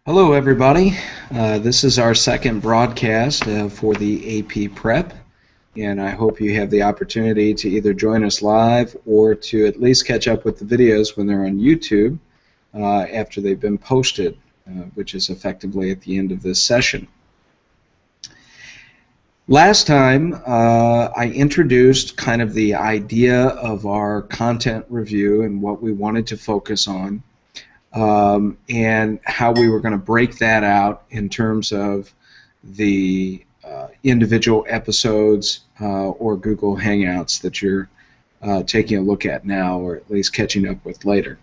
Hello everybody. This is our second broadcast for the AP Prep, and I hope you have the opportunity to either join us live or to at least catch up with the videos when they're on YouTube after they've been posted, which is effectively at the end of this session. Last time I introduced kind of the idea of our content review and what we wanted to focus on. And how we were going to break that out in terms of the individual episodes or Google Hangouts that you're taking a look at now, or at least catching up with later.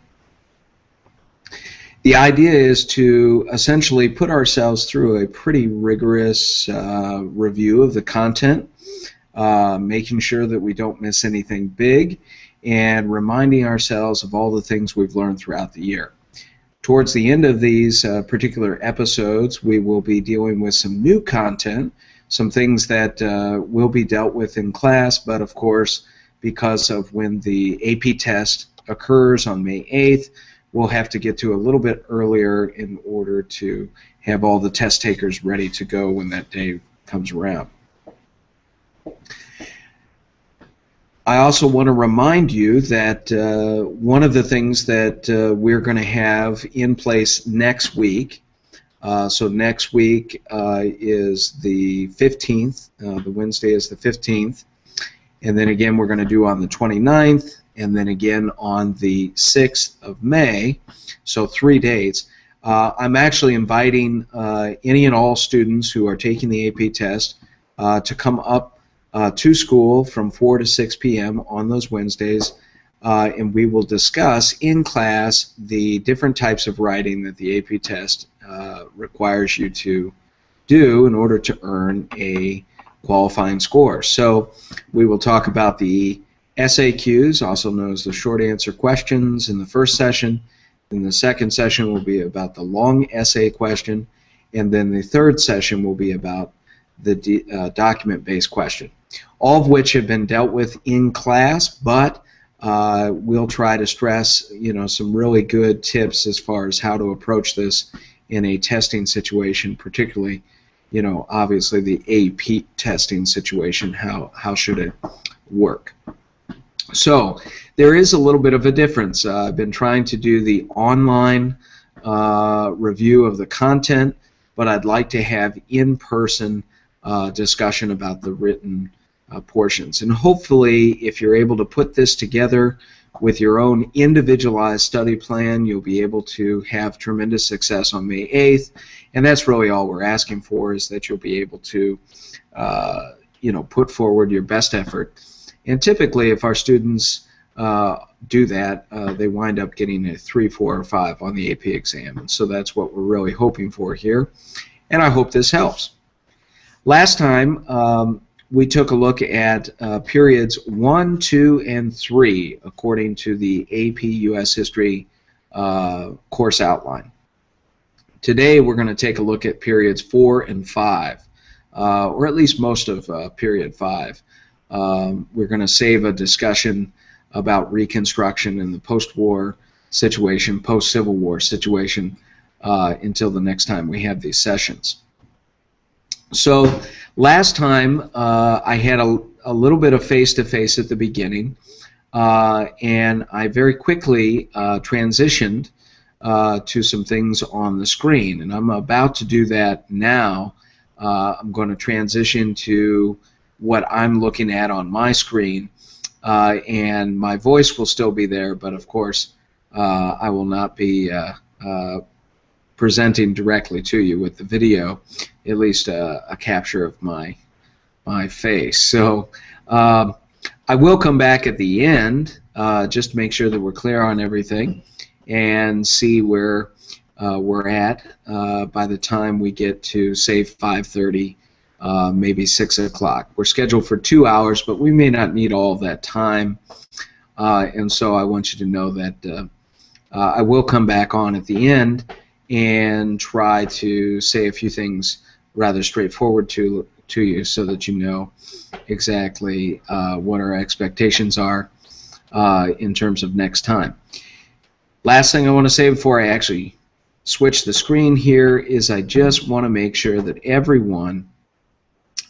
The idea is to essentially put ourselves through a pretty rigorous review of the content, making sure that we don't miss anything big, and reminding ourselves of all the things we've learned throughout the year. Towards the end of these particular episodes, we will be dealing with some new content, some things that will be dealt with in class, but of course, because of when the AP test occurs on May 8th, we'll have to get to a little bit earlier in order to have all the test takers ready to go when that day comes around. I also want to remind you that one of the things that we're going to have in place next week, so next week is the 15th, the Wednesday is the 15th, and then again we're going to do on the 29th, and then again on the 6th of May, so 3 dates. I'm actually inviting any and all students who are taking the AP test to come up to school from 4 to 6 p.m. on those Wednesdays, and we will discuss in class the different types of writing that the AP test requires you to do in order to earn a qualifying score. So we will talk about the SAQs, also known as the short answer questions, in the first session. Then the second session will be about the long essay question, and then the third session will be about the document-based question, all of which have been dealt with in class, but we'll try to stress, some really good tips as far as how to approach this in a testing situation, particularly, obviously the AP testing situation. How should it work? So there is a little bit of a difference. I've been trying to do the online review of the content, but I'd like to have in-person discussion about the written portions. And hopefully, if you're able to put this together with your own individualized study plan, you'll be able to have tremendous success on May 8th. And that's really all we're asking for, is that you'll be able to put forward your best effort. And typically, if our students do that, they wind up getting a 3, 4, or 5 on the AP exam. And so that's what we're really hoping for here. And I hope this helps. Last time, we took a look at periods 1, 2, and 3 according to the AP U.S. History course outline. Today we're going to take a look at periods 4 and 5, or at least most of period 5. We're going to save a discussion about Reconstruction and the post-war situation, post-Civil War situation, until the next time we have these sessions. So last time I had a little bit of face-to-face at the beginning, and I very quickly transitioned to some things on the screen, and I'm about to do that now. I'm going to transition to what I'm looking at on my screen, and my voice will still be there, but of course I will not be presenting directly to you with the video, at least a capture of my face. So I will come back at the end just to make sure that we're clear on everything and see where we're at by the time we get to, say, 5:30, maybe 6 o'clock. We're scheduled for 2 hours, but we may not need all of that time, and so I want you to know that I will come back on at the end and try to say a few things rather straightforward to you, so that you know exactly what our expectations are in terms of next time. Last thing I want to say before I actually switch the screen here is I just want to make sure that everyone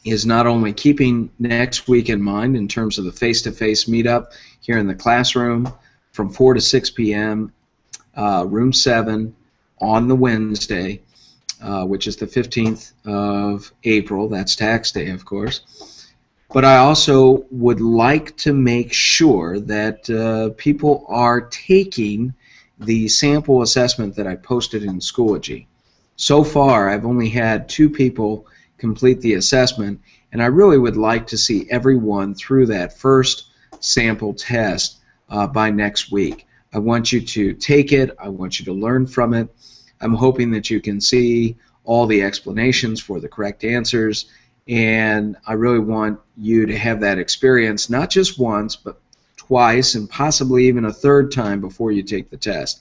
is not only keeping next week in mind in terms of the face-to-face meetup here in the classroom from 4 to 6 p.m., room 7 on the Wednesday, which is the 15th of April. That's tax day, of course. But I also would like to make sure that people are taking the sample assessment that I posted in Schoology. So far, I've only had 2 people complete the assessment, and I really would like to see everyone through that first sample test by next week. I want you to take it. I want you to learn from it. I'm hoping that you can see all the explanations for the correct answers, and I really want you to have that experience not just once, but twice, and possibly even a third time before you take the test,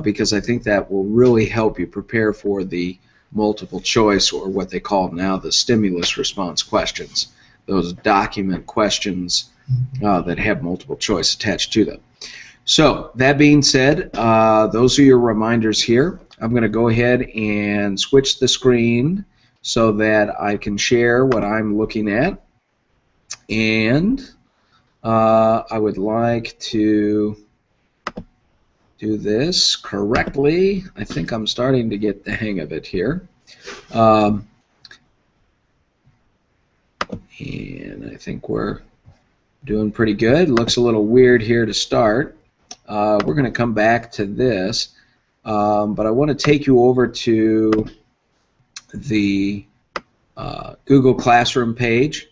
because I think that will really help you prepare for the multiple choice, or what they call now the stimulus response questions, those document questions that have multiple choice attached to them. So that being said, those are your reminders here. I'm going to go ahead and switch the screen so that I can share what I'm looking at, and I would like to do this correctly. I think I'm starting to get the hang of it here. And I think we're doing pretty good. Looks a little weird here to start. We're going to come back to this, but I want to take you over to the Google Classroom page.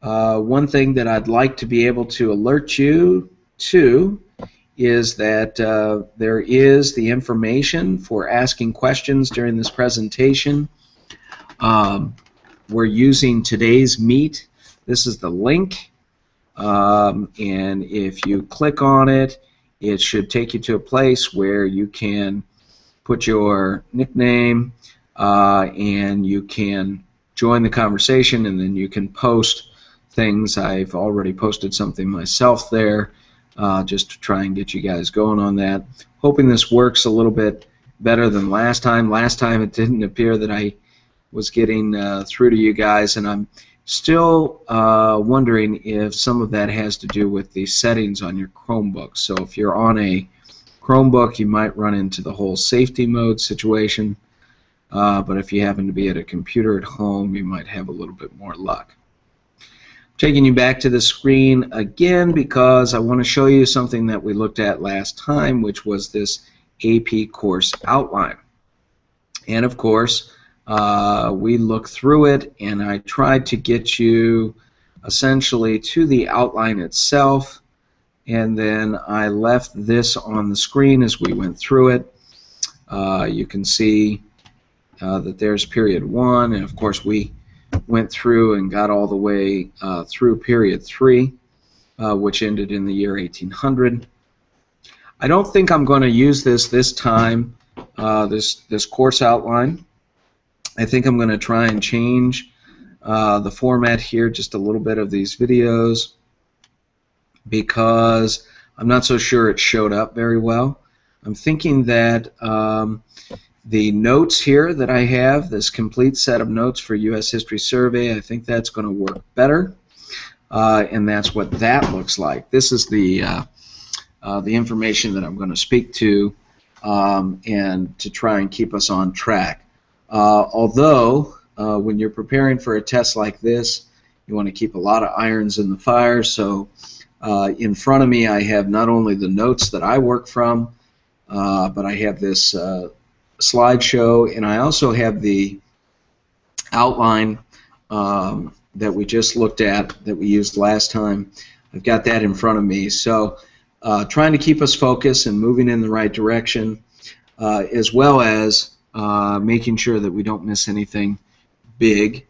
One thing that I'd like to be able to alert you to is that there is the information for asking questions during this presentation. We're using today's Meet. This is the link, and if you click on it, it should take you to a place where you can put your nickname and you can join the conversation, and then you can post things. I've already posted something myself there just to try and get you guys going on that. Hoping this works a little bit better than last time. Last time it didn't appear that I was getting through to you guys, and I'm still wondering if some of that has to do with the settings on your Chromebook. So if you're on a Chromebook, you might run into the whole safety mode situation, but if you happen to be at a computer at home, you might have a little bit more luck. Taking you back to the screen again because I want to show you something that we looked at last time, which was this AP course outline. And of course, we looked through it, and I tried to get you essentially to the outline itself, and then I left this on the screen as we went through it. You can see that there's period 1, and of course we went through and got all the way through period 3, which ended in the year 1800. I don't think I'm going to use this time, this course outline. I think I'm going to try and change the format here just a little bit of these videos because I'm not so sure it showed up very well. I'm thinking that the notes here that I have, this complete set of notes for U.S. History Survey, I think that's going to work better, and that's what that looks like. This is the information that I'm going to speak to and to try and keep us on track. Although, when you're preparing for a test like this, you want to keep a lot of irons in the fire, so in front of me I have not only the notes that I work from, but I have this slideshow, and I also have the outline that we just looked at that we used last time. I've got that in front of me, so trying to keep us focused and moving in the right direction, as well as making sure that we don't miss anything big,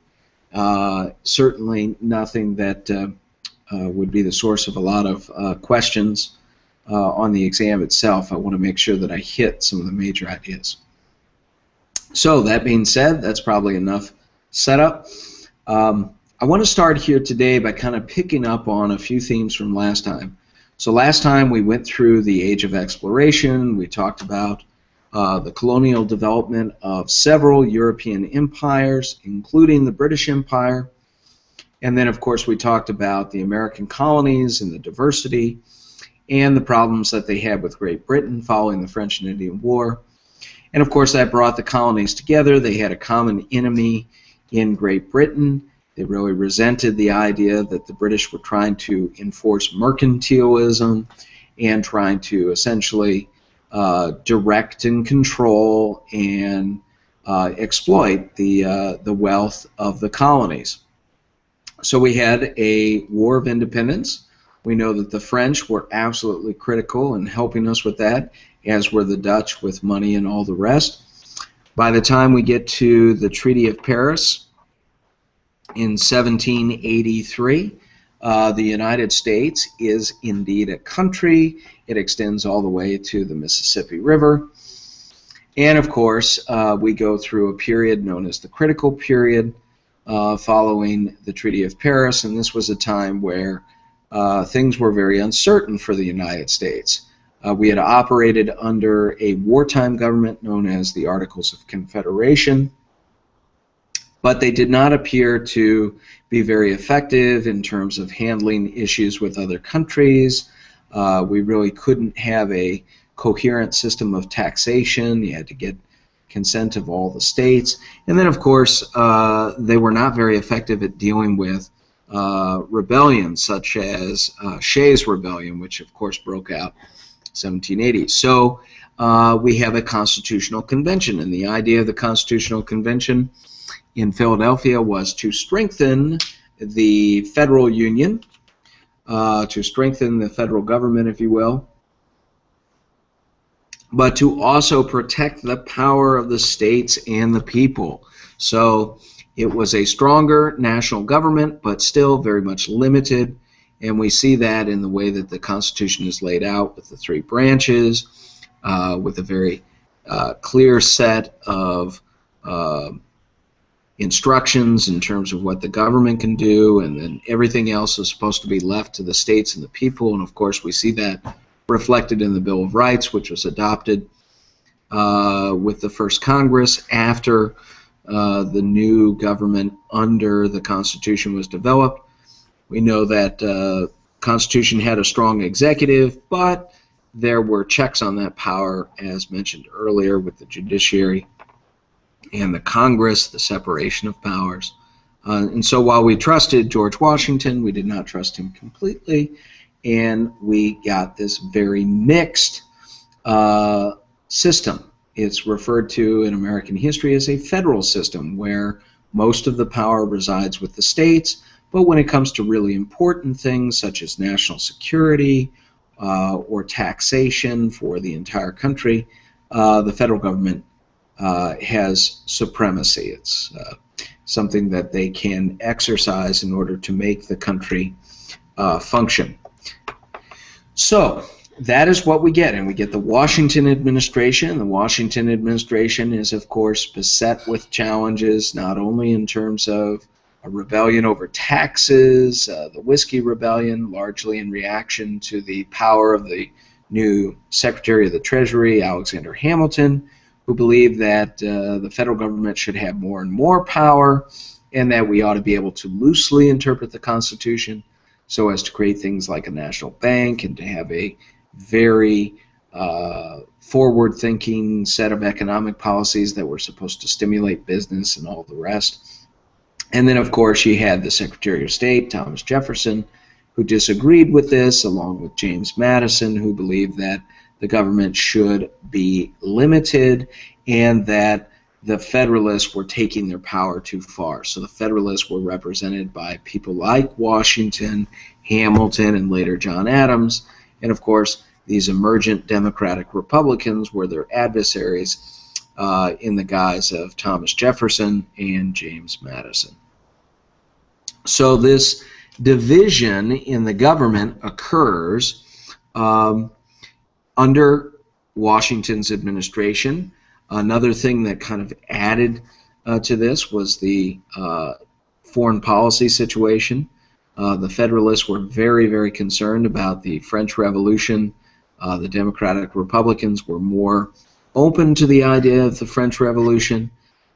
certainly nothing that would be the source of a lot of questions on the exam itself. I want to make sure that I hit some of the major ideas. So that being said, that's probably enough setup. I want to start here today by kind of picking up on a few themes from last time. So last time we went through the age of exploration. We talked about the colonial development of several European empires, including the British Empire. And then, of course, we talked about the American colonies and the diversity and the problems that they had with Great Britain following the French and Indian War. And, of course, that brought the colonies together. They had a common enemy in Great Britain. They really resented the idea that the British were trying to enforce mercantilism and trying to essentially direct and control and exploit the wealth of the colonies. So we had a war of independence. We know that the French were absolutely critical in helping us with that, as were the Dutch with money and all the rest. By the time we get to the Treaty of Paris in 1783, the United States is indeed a country. It extends all the way to the Mississippi River. And of course, we go through a period known as the critical period following the Treaty of Paris, and this was a time where things were very uncertain for the United States. We had operated under a wartime government known as the Articles of Confederation, but they did not appear to be very effective in terms of handling issues with other countries. We really couldn't have a coherent system of taxation. You had to get consent of all the states. And then, of course, they were not very effective at dealing with rebellions, such as Shays' Rebellion, which, of course, broke out in 1780. So we have a constitutional convention, and the idea of the constitutional convention in Philadelphia was to strengthen the federal union, to strengthen the federal government, if you will, but to also protect the power of the states and the people. So it was a stronger national government, but still very much limited, and we see that in the way that the Constitution is laid out with the three branches, with a very clear set of instructions in terms of what the government can do, and then everything else is supposed to be left to the states and the people. And of course we see that reflected in the Bill of Rights, which was adopted with the first Congress after the new government under the Constitution was developed. We know that the Constitution had a strong executive, but there were checks on that power, as mentioned earlier, with the judiciary and the Congress, the separation of powers. And so while we trusted George Washington, we did not trust him completely, and we got this very mixed system. It's referred to in American history as a federal system, where most of the power resides with the states, but when it comes to really important things such as national security or taxation for the entire country, the federal government has supremacy. It's something that they can exercise in order to make the country function. So that is what we get, and we get the Washington administration. The Washington administration is, of course, beset with challenges, not only in terms of a rebellion over taxes, the Whiskey Rebellion, largely in reaction to the power of the new Secretary of the Treasury, Alexander Hamilton, who believed that the federal government should have more and more power, and that we ought to be able to loosely interpret the Constitution so as to create things like a national bank and to have a very forward-thinking set of economic policies that were supposed to stimulate business and all the rest. And then, of course, you had the Secretary of State, Thomas Jefferson, who disagreed with this, along with James Madison, who believed that the government should be limited and that the Federalists were taking their power too far. So the Federalists were represented by people like Washington, Hamilton, and later John Adams. And of course, these emergent Democratic Republicans were their adversaries in the guise of Thomas Jefferson and James Madison. So this division in the government occurs under Washington's administration. Another thing that kind of added to this was the foreign policy situation. The Federalists were very, very concerned about the French Revolution. The Democratic Republicans were more open to the idea of the French Revolution,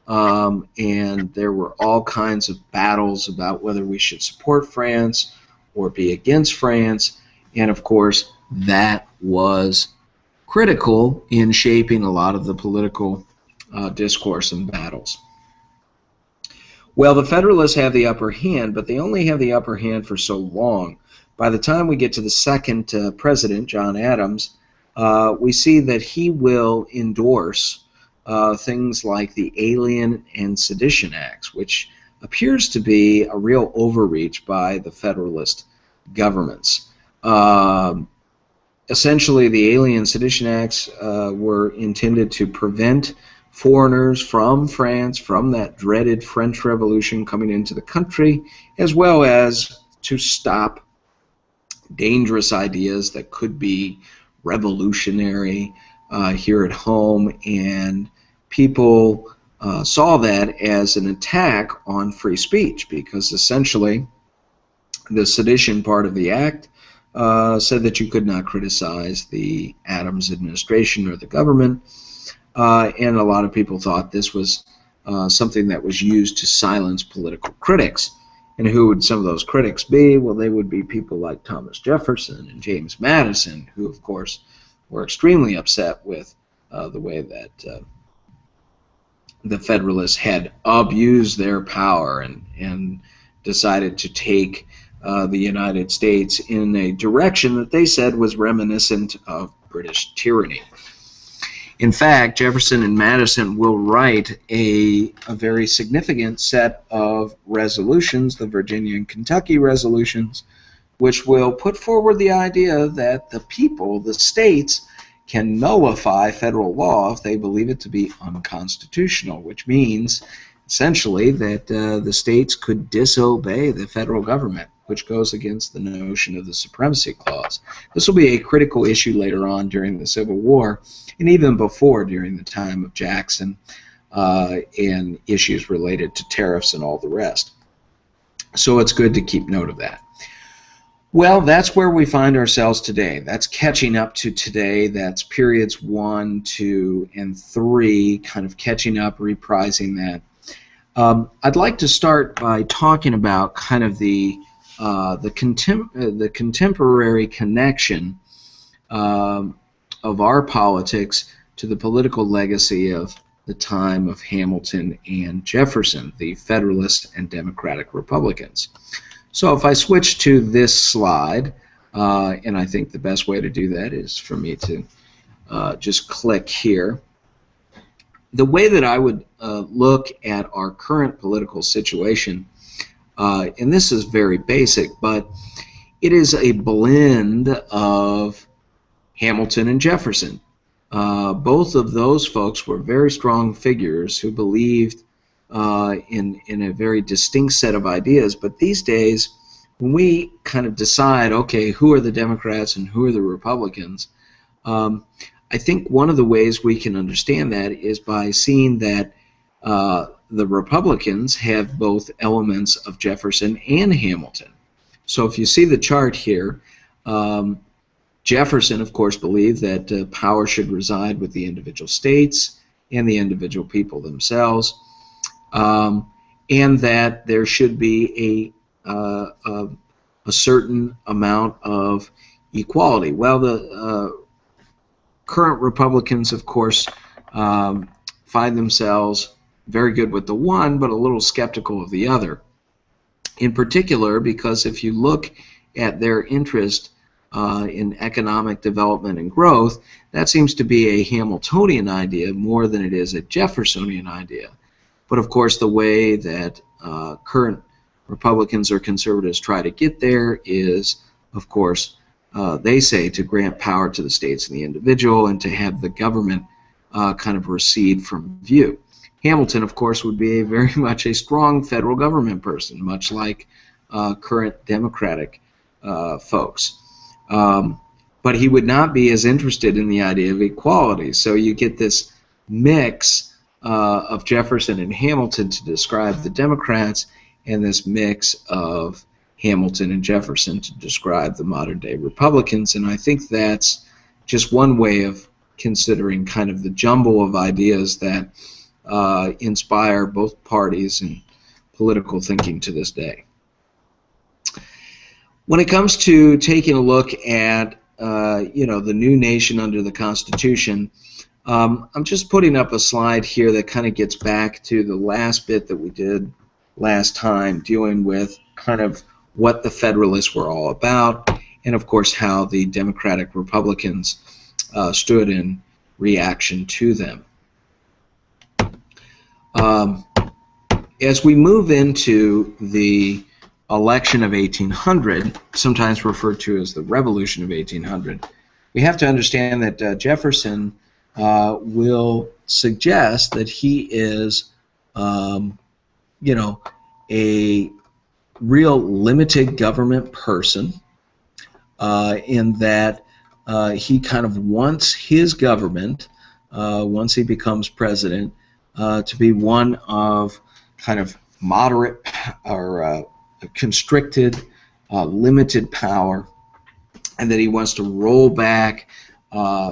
and there were all kinds of battles about whether we should support France or be against France, and of course that was critical in shaping a lot of the political discourse and battles. Well, the Federalists have the upper hand, but they only have the upper hand for so long. By the time we get to the second president, John Adams, we see that he will endorse things like the Alien and Sedition Acts, which appears to be a real overreach by the Federalist governments. Essentially, the Alien and Sedition Acts were intended to prevent foreigners from France, from that dreaded French Revolution coming into the country, as well as to stop dangerous ideas that could be revolutionary here at home, and people saw that as an attack on free speech, because essentially the sedition part of the act said that you could not criticize the Adams administration or the government, and a lot of people thought this was something that was used to silence political critics. And who would some of those critics be? Well, they would be people like Thomas Jefferson and James Madison, who, of course, were extremely upset with the way that the Federalists had abused their power and decided to take the United States in a direction that they said was reminiscent of British tyranny. In fact, Jefferson and Madison will write a very significant set of resolutions, the Virginia and Kentucky resolutions, which will put forward the idea that the people, the states, can nullify federal law if they believe it to be unconstitutional, which means essentially that the states could disobey the federal government, which goes against the notion of the Supremacy Clause. This will be a critical issue later on during the Civil War, and even before, during the time of Jackson, and issues related to tariffs and all the rest. So it's good to keep note of that. Well, that's where we find ourselves today. That's catching up to today. That's periods 1, 2, and 3, kind of catching up, reprising that. I'd like to start by talking about kind of the contemporary connection of our politics to the political legacy of the time of Hamilton and Jefferson, the Federalists and Democratic Republicans. So if I switch to this slide, and I think the best way to do that is for me to just click here. The way that I would look at our current political situation, and this is very basic, but it is a blend of Hamilton and Jefferson. Both of those folks were very strong figures who believed in a very distinct set of ideas, but these days when we kind of decide, okay, who are the Democrats and who are the Republicans, I think one of the ways we can understand that is by seeing that the Republicans have both elements of Jefferson and Hamilton. So if you see the chart here, Jefferson, of course, believed that power should reside with the individual states and the individual people themselves, and that there should be a certain amount of equality. Well, the current Republicans, of course, find themselves very good with the one, but a little skeptical of the other. In particular, because if you look at their interest in economic development and growth, that seems to be a Hamiltonian idea more than it is a Jeffersonian idea. But of course, the way that current Republicans or conservatives try to get there is, of course, they say to grant power to the states and the individual and to have the government kind of recede from view. Hamilton, of course, would be very much a strong federal government person, much like current Democratic folks. But he would not be as interested in the idea of equality. So you get this mix of Jefferson and Hamilton to describe the Democrats, and this mix of Hamilton and Jefferson to describe the modern-day Republicans. And I think that's just one way of considering kind of the jumble of ideas that inspire both parties and political thinking to this day. When it comes to taking a look at the new nation under the Constitution, I'm just putting up a slide here that kind of gets back to the last bit that we did last time, dealing with kind of what the Federalists were all about, and of course how the Democratic Republicans stood in reaction to them. As we move into the election of 1800, sometimes referred to as the Revolution of 1800, we have to understand that Jefferson will suggest that he is, a real limited government person, in that he kind of wants his government, once he becomes president, to be one of kind of moderate or constricted, limited power, and that he wants to roll back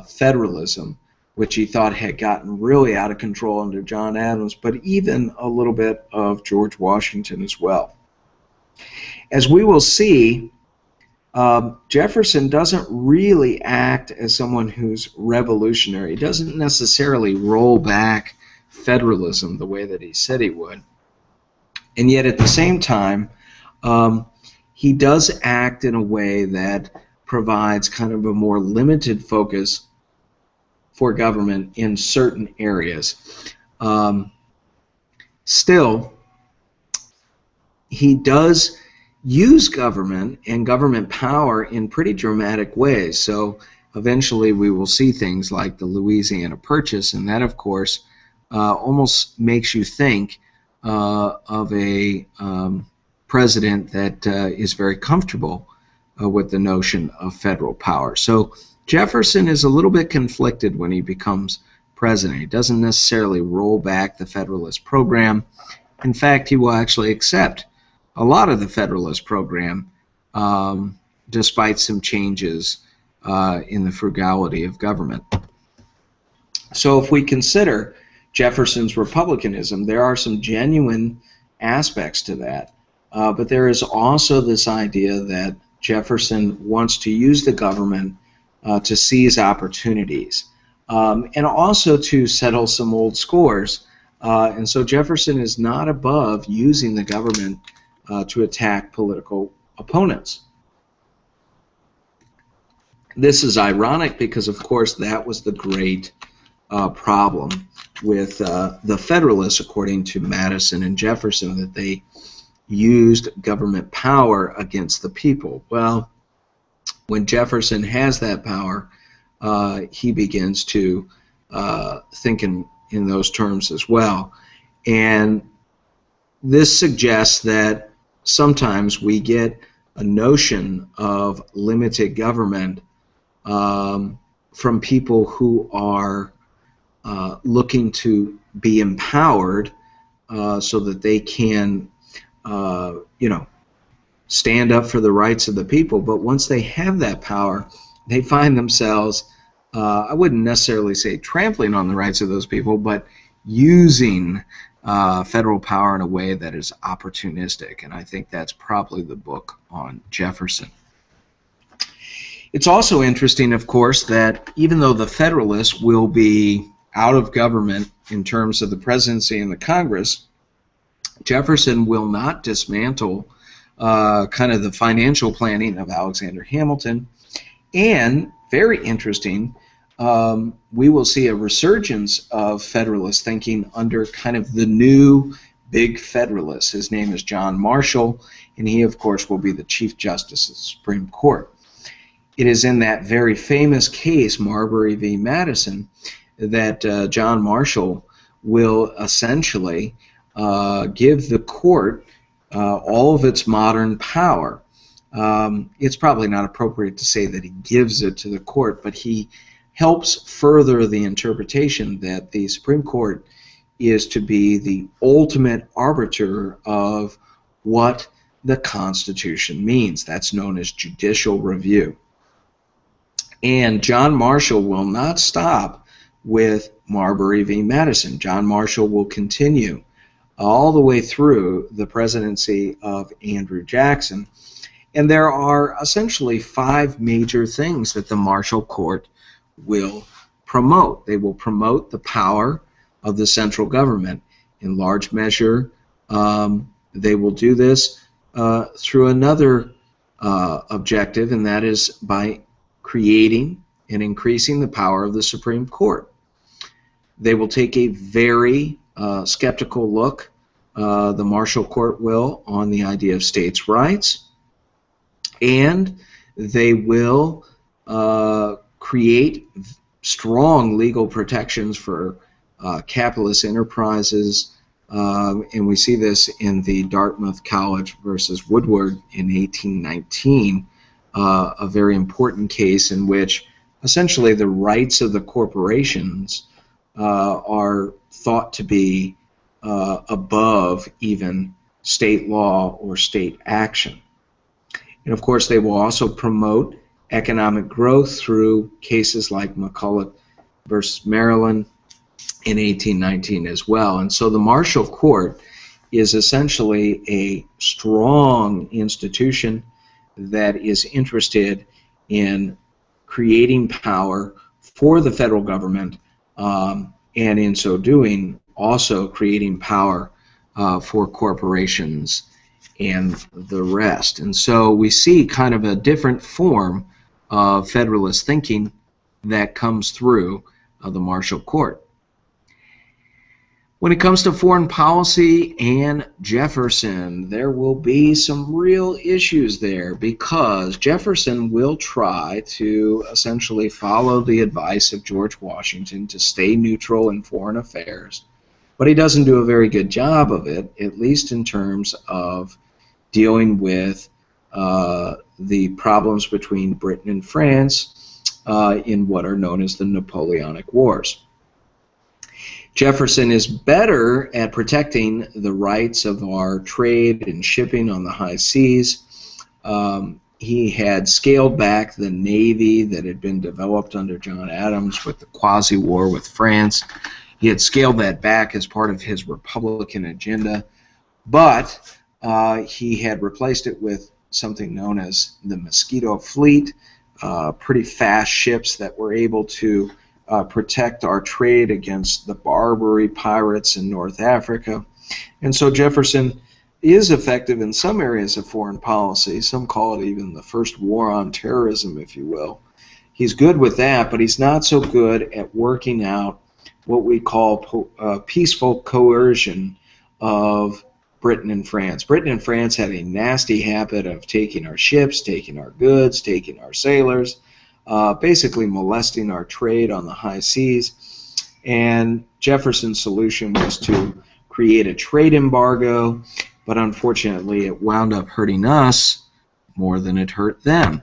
federalism, which he thought had gotten really out of control under John Adams, but even a little bit of George Washington as well. As we will see, Jefferson doesn't really act as someone who's revolutionary. He doesn't necessarily roll back federalism the way that he said he would. And yet at the same time, he does act in a way that provides kind of a more limited focus for government in certain areas. Still, he does use government and government power in pretty dramatic ways. So eventually we will see things like the Louisiana Purchase, and that of course almost makes you think of a president that is very comfortable with the notion of federal power. So Jefferson is a little bit conflicted when he becomes president. He doesn't necessarily roll back the Federalist program. In fact, he will actually accept a lot of the Federalist program, despite some changes in the frugality of government. So if we consider Jefferson's republicanism, there are some genuine aspects to that, but there is also this idea that Jefferson wants to use the government to seize opportunities, and also to settle some old scores. And so Jefferson is not above using the government to attack political opponents. This is ironic because, of course, that was the great problem with the Federalists, according to Madison and Jefferson, that they used government power against the people. Well, when Jefferson has that power, he begins to think in those terms as well. And this suggests that sometimes we get a notion of limited government from people who are looking to be empowered so that they can, stand up for the rights of the people. But once they have that power, they find themselves, I wouldn't necessarily say trampling on the rights of those people, but using federal power in a way that is opportunistic. And I think that's probably the book on Jefferson. It's also interesting, of course, that even though the Federalists will be out of government in terms of the presidency and the Congress, Jefferson will not dismantle kind of the financial planning of Alexander Hamilton. And very interesting, we will see a resurgence of Federalist thinking under kind of the new big Federalist. His name is John Marshall, and he, of course, will be the Chief Justice of the Supreme Court. It is in that very famous case, Marbury v. Madison, that John Marshall will essentially give the court all of its modern power. It's probably not appropriate to say that he gives it to the court, but he helps further the interpretation that the Supreme Court is to be the ultimate arbiter of what the Constitution means. That's known as judicial review. And John Marshall will not stop with Marbury v. Madison. John Marshall will continue all the way through the presidency of Andrew Jackson. And there are essentially 5 major things that the Marshall Court will promote. They will promote the power of the central government. In large measure, they will do this through another objective, and that is by creating and increasing the power of the Supreme Court. They will take a very skeptical look, the Marshall Court will, on the idea of states' rights, and they will create strong legal protections for capitalist enterprises, and we see this in the Dartmouth College versus Woodward in 1819, a very important case in which essentially the rights of the corporations are thought to be above even state law or state action. And of course, they will also promote economic growth through cases like McCulloch versus Maryland in 1819 as well. And so the Marshall Court is essentially a strong institution that is interested in creating power for the federal government, and in so doing also creating power for corporations and the rest. And so we see kind of a different form of federalist thinking that comes through the Marshall Court. When it comes to foreign policy and Jefferson, there will be some real issues there, because Jefferson will try to essentially follow the advice of George Washington to stay neutral in foreign affairs, but he doesn't do a very good job of it, at least in terms of dealing with the problems between Britain and France in what are known as the Napoleonic Wars. Jefferson is better at protecting the rights of our trade and shipping on the high seas. He had scaled back the Navy that had been developed under John Adams with the quasi-war with France. He had scaled that back as part of his Republican agenda, but he had replaced it with something known as the Mosquito Fleet, pretty fast ships that were able to protect our trade against the Barbary pirates in North Africa. And so Jefferson is effective in some areas of foreign policy. Some call it even the first war on terrorism, if you will. He's good with that, but he's not so good at working out what we call peaceful coercion of Britain and France. Britain and France had a nasty habit of taking our ships, taking our goods, taking our sailors, basically molesting our trade on the high seas. And Jefferson's solution was to create a trade embargo, but unfortunately it wound up hurting us more than it hurt them.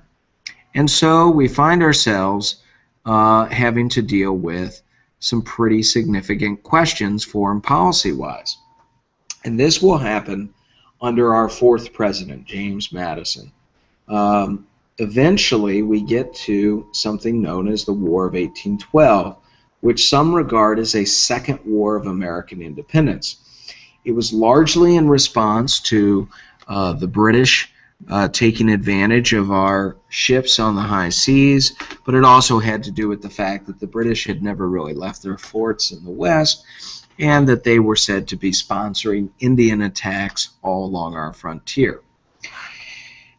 And so we find ourselves having to deal with some pretty significant questions foreign policy-wise. And this will happen under our 4th president, James Madison. Eventually, we get to something known as the War of 1812, which some regard as a second war of American independence. It was largely in response to the British taking advantage of our ships on the high seas, but it also had to do with the fact that the British had never really left their forts in the West, and that they were said to be sponsoring Indian attacks all along our frontier.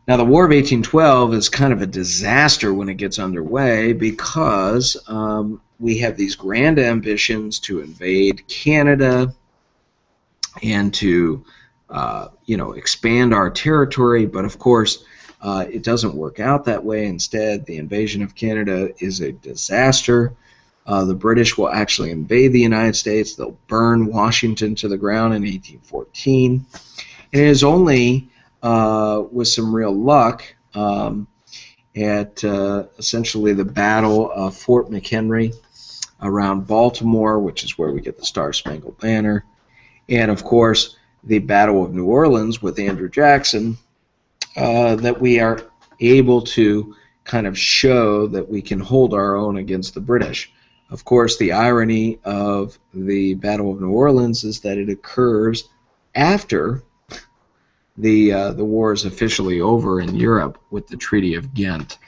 Now, the War of 1812 is kind of a disaster when it gets underway, because we have these grand ambitions to invade Canada and to expand our territory, but of course it doesn't work out that way. Instead, the invasion of Canada is a disaster. The British will actually invade the United States. They'll burn Washington to the ground in 1814. And it is only with some real luck at essentially the Battle of Fort McHenry around Baltimore, which is where we get the Star-Spangled Banner, and of course the Battle of New Orleans with Andrew Jackson, that we are able to kind of show that we can hold our own against the British. Of course, the irony of the Battle of New Orleans is that it occurs after the war is officially over in Europe with the Treaty of Ghent.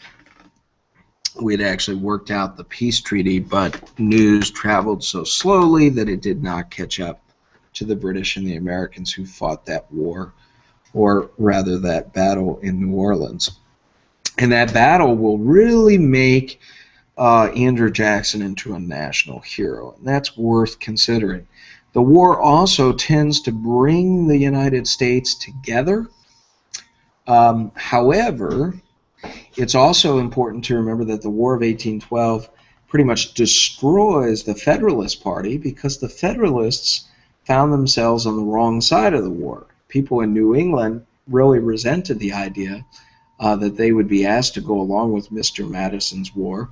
We had actually worked out the peace treaty, but news traveled so slowly that it did not catch up to the British and the Americans who fought that war, or rather that battle in New Orleans. And that battle will really make Andrew Jackson into a national hero, and that's worth considering. The war also tends to bring the United States together. However, it's also important to remember that the War of 1812 pretty much destroys the Federalist Party because the Federalists found themselves on the wrong side of the war. People in New England really resented the idea that they would be asked to go along with Mr. Madison's war.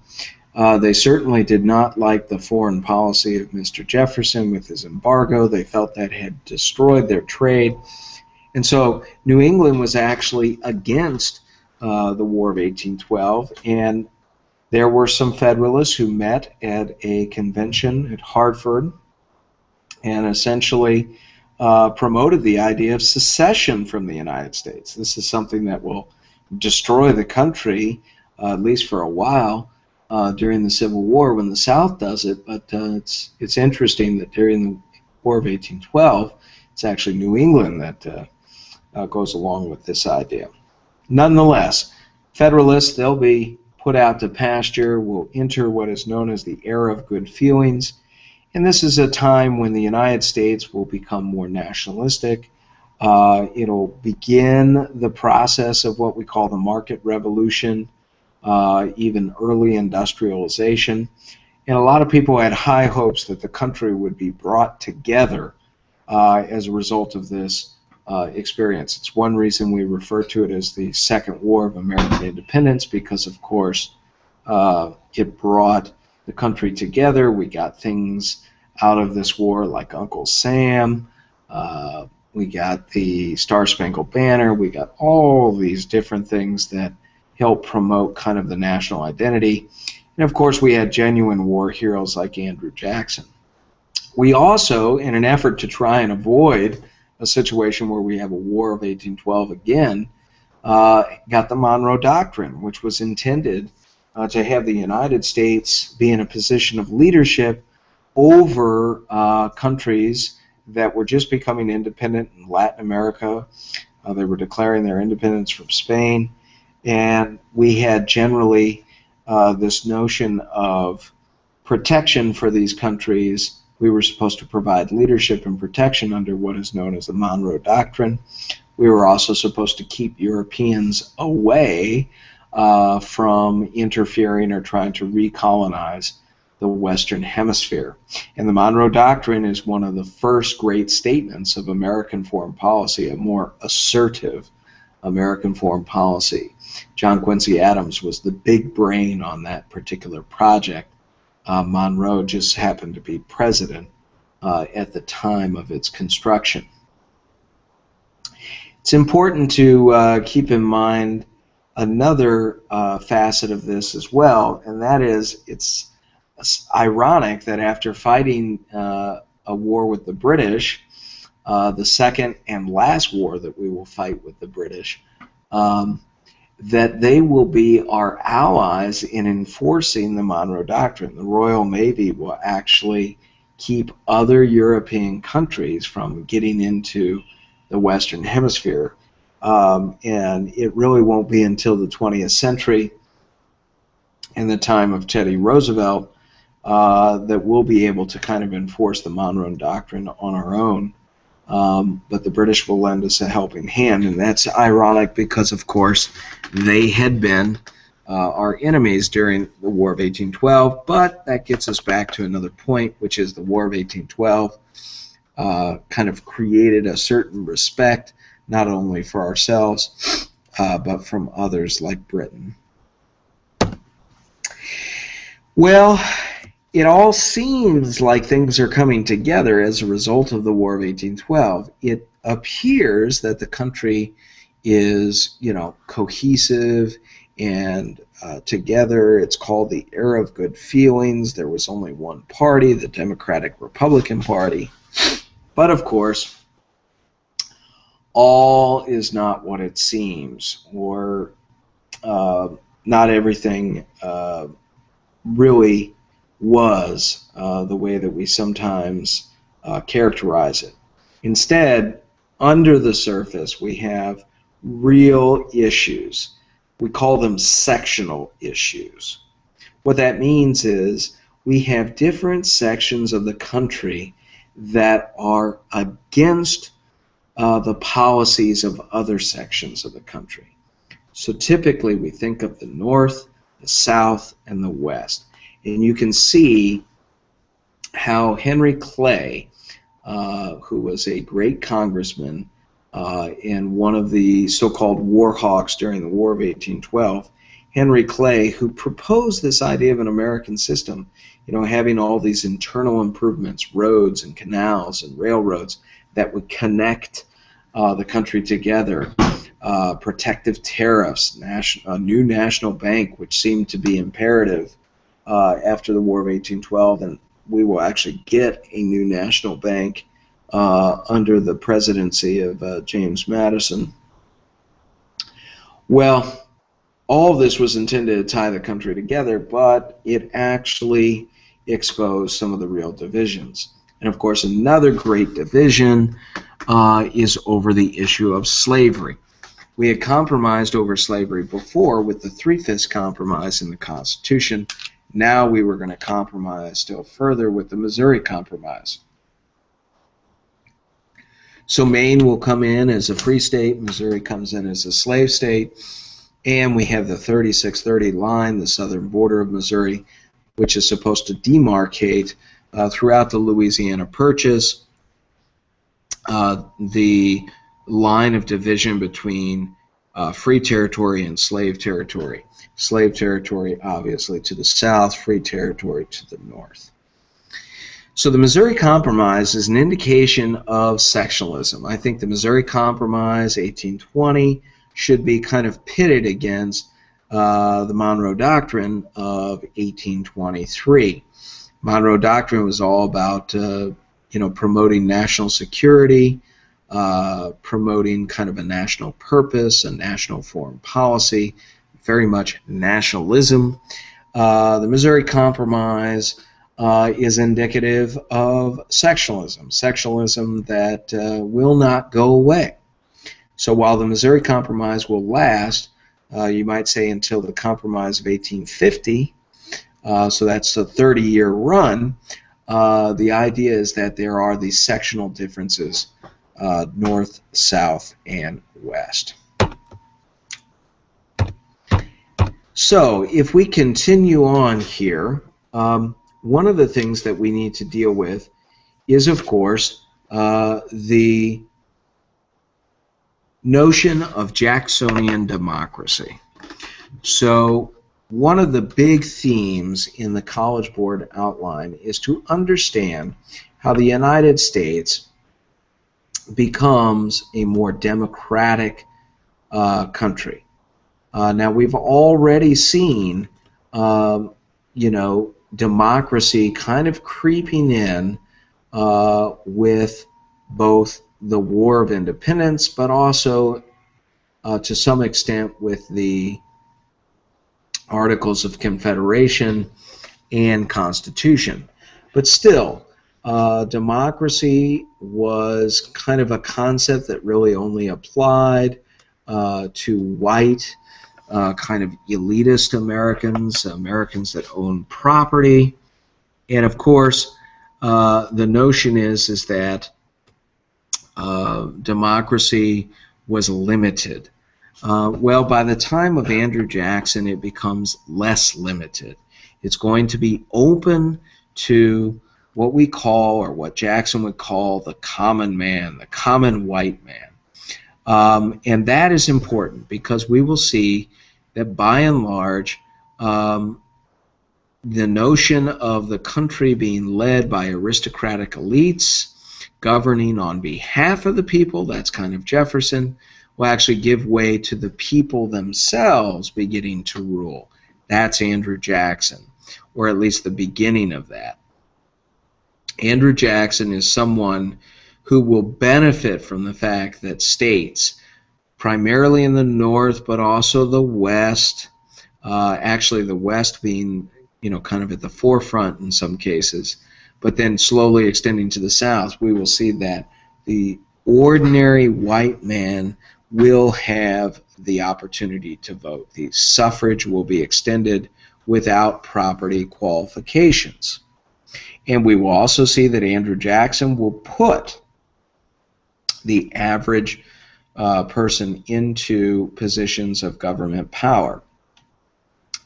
They certainly did not like the foreign policy of Mr. Jefferson with his embargo. They felt that had destroyed their trade. And so New England was actually against the War of 1812, and there were some Federalists who met at a convention at Hartford and essentially promoted the idea of secession from the United States. This is something that will destroy the country, at least for a while, during the Civil War when the South does it, but it's interesting that during the War of 1812, it's actually New England that goes along with this idea. Nonetheless, Federalists, they'll be put out to pasture, will enter what is known as the era of good feelings, and this is a time when the United States will become more nationalistic. It'll begin the process of what we call the market revolution, even early industrialization, and a lot of people had high hopes that the country would be brought together as a result of this experience. It's one reason we refer to it as the Second War of American Independence, because of course it brought the country together. We got things out of this war like Uncle Sam, we got the Star-Spangled Banner, we got all these different things that help promote kind of the national identity. And of course we had genuine war heroes like Andrew Jackson. We also, in an effort to try and avoid a situation where we have a War of 1812 again, got the Monroe Doctrine, which was intended to have the United States be in a position of leadership over countries that were just becoming independent in Latin America. They were declaring their independence from Spain, and we had generally this notion of protection for these countries. We were supposed to provide leadership and protection under what is known as the Monroe Doctrine. We were also supposed to keep Europeans away from interfering or trying to recolonize the Western Hemisphere. And the Monroe Doctrine is one of the first great statements of American foreign policy, a more assertive American foreign policy. John Quincy Adams was the big brain on that particular project. Monroe just happened to be president at the time of its construction. It's important to keep in mind another facet of this as well, and that is it's ironic that after fighting a war with the British, the second and last war that we will fight with the British, that they will be our allies in enforcing the Monroe Doctrine. The Royal Navy will actually keep other European countries from getting into the Western Hemisphere. And it really won't be until the 20th century, in the time of Teddy Roosevelt, that we'll be able to kind of enforce the Monroe Doctrine on our own. But the British will lend us a helping hand, and that's ironic because, of course, they had been our enemies during the War of 1812, but that gets us back to another point, which is the War of 1812 kind of created a certain respect, not only for ourselves, but from others like Britain. Well, it all seems like things are coming together as a result of the War of 1812. It appears that the country is, cohesive. and together it's called the Era of Good Feelings. There was only one party, the Democratic Republican Party. But of course, all is not what it seems, or not everything really was the way that we sometimes characterize it. Instead, under the surface, we have real issues. We call them sectional issues. What that means is we have different sections of the country that are against the policies of other sections of the country. So typically we think of the North, the South, and the West. And you can see how Henry Clay, who was a great congressman and one of the so-called war hawks during the War of 1812, Henry Clay, who proposed this idea of an American system, having all these internal improvements, roads and canals and railroads that would connect the country together, protective tariffs, a new national bank, which seemed to be imperative after the War of 1812, and we will actually get a new national bank under the presidency of James Madison. Well, all of this was intended to tie the country together, but it actually exposed some of the real divisions. And of course, another great division is over the issue of slavery. We had compromised over slavery before with the Three-Fifths Compromise in the Constitution. Now we were going to compromise still further with the Missouri Compromise. So Maine will come in as a free state, Missouri comes in as a slave state, and we have the 3630 line, the southern border of Missouri, which is supposed to demarcate throughout the Louisiana Purchase the line of division between free territory and slave territory. Slave territory, obviously, to the south, free territory to the north. So the Missouri Compromise is an indication of sectionalism. I think the Missouri Compromise, 1820, should be kind of pitted against the Monroe Doctrine of 1823. Monroe Doctrine was all about promoting national security, promoting kind of a national purpose, a national foreign policy, very much nationalism. The Missouri Compromise is indicative of sectionalism that will not go away. So while the Missouri Compromise will last, you might say until the Compromise of 1850, so that's a 30-year run, the idea is that there are these sectional differences, north, south, and west. So if we continue on here, one of the things that we need to deal with is, of course, the notion of Jacksonian democracy. So one of the big themes in the College Board outline is to understand how the United States becomes a more democratic country. Now we've already seen, democracy kind of creeping in with both the War of Independence, but also to some extent with the Articles of Confederation and Constitution. But still, democracy was kind of a concept that really only applied to white, kind of elitist Americans that own property. And of course, the notion is that democracy was limited. Well, by the time of Andrew Jackson, it becomes less limited. It's going to be open to what we call, or what Jackson would call, the common man, the common white man. And that is important because we will see that by and large, the notion of the country being led by aristocratic elites governing on behalf of the people, that's kind of Jefferson, will actually give way to the people themselves beginning to rule. That's Andrew Jackson, or at least the beginning of that. Andrew Jackson is someone who will benefit from the fact that states, primarily in the North, but also the West, actually the West being, kind of at the forefront in some cases, but then slowly extending to the South, we will see that the ordinary white man will have the opportunity to vote. The suffrage will be extended without property qualifications. And we will also see that Andrew Jackson will put the average person into positions of government power.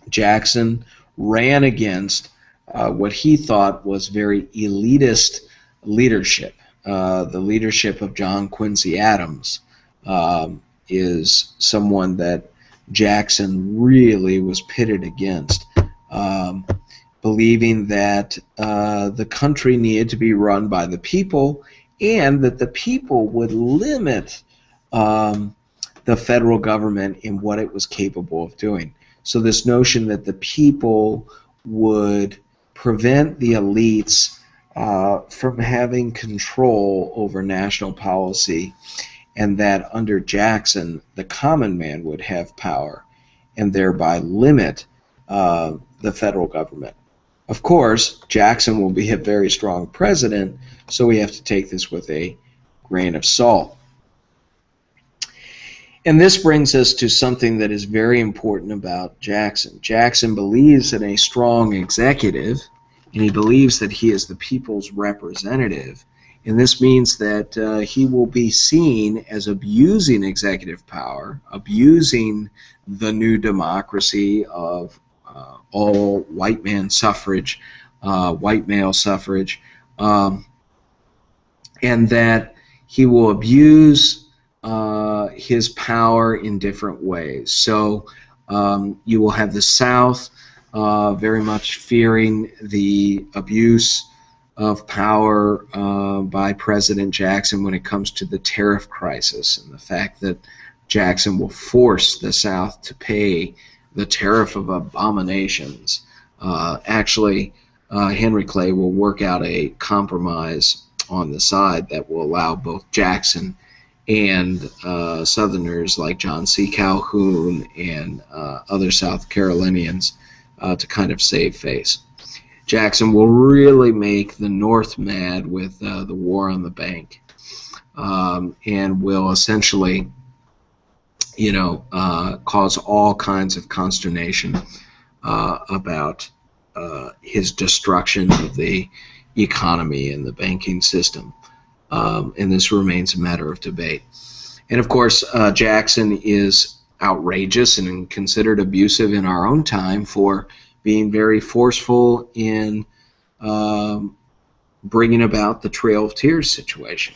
Jackson ran against what he thought was very elitist leadership. The leadership of John Quincy Adams is someone that Jackson really was pitted against, believing that the country needed to be run by the people and that the people would limit the federal government in what it was capable of doing. So this notion that the people would prevent the elites from having control over national policy, and that under Jackson the common man would have power and thereby limit the federal government. Of course, Jackson will be a very strong president, so we have to take this with a grain of salt. And this brings us to something that is very important about Jackson. Jackson believes in a strong executive, and he believes that he is the people's representative. And this means that he will be seen as abusing executive power, abusing the new democracy of all white man suffrage, white male suffrage, and that he will abuse his power in different ways. So you will have the South very much fearing the abuse of power by President Jackson when it comes to the tariff crisis and the fact that Jackson will force the South to pay the tariff of abominations. Actually, Henry Clay will work out a compromise on the side that will allow both Jackson and Southerners like John C. Calhoun and other South Carolinians to kind of save face. Jackson will really make the North mad with the war on the bank, and will essentially, cause all kinds of consternation about his destruction of the economy and the banking system. And this remains a matter of debate. And of course, Jackson is outrageous and considered abusive in our own time for being very forceful in bringing about the Trail of Tears situation,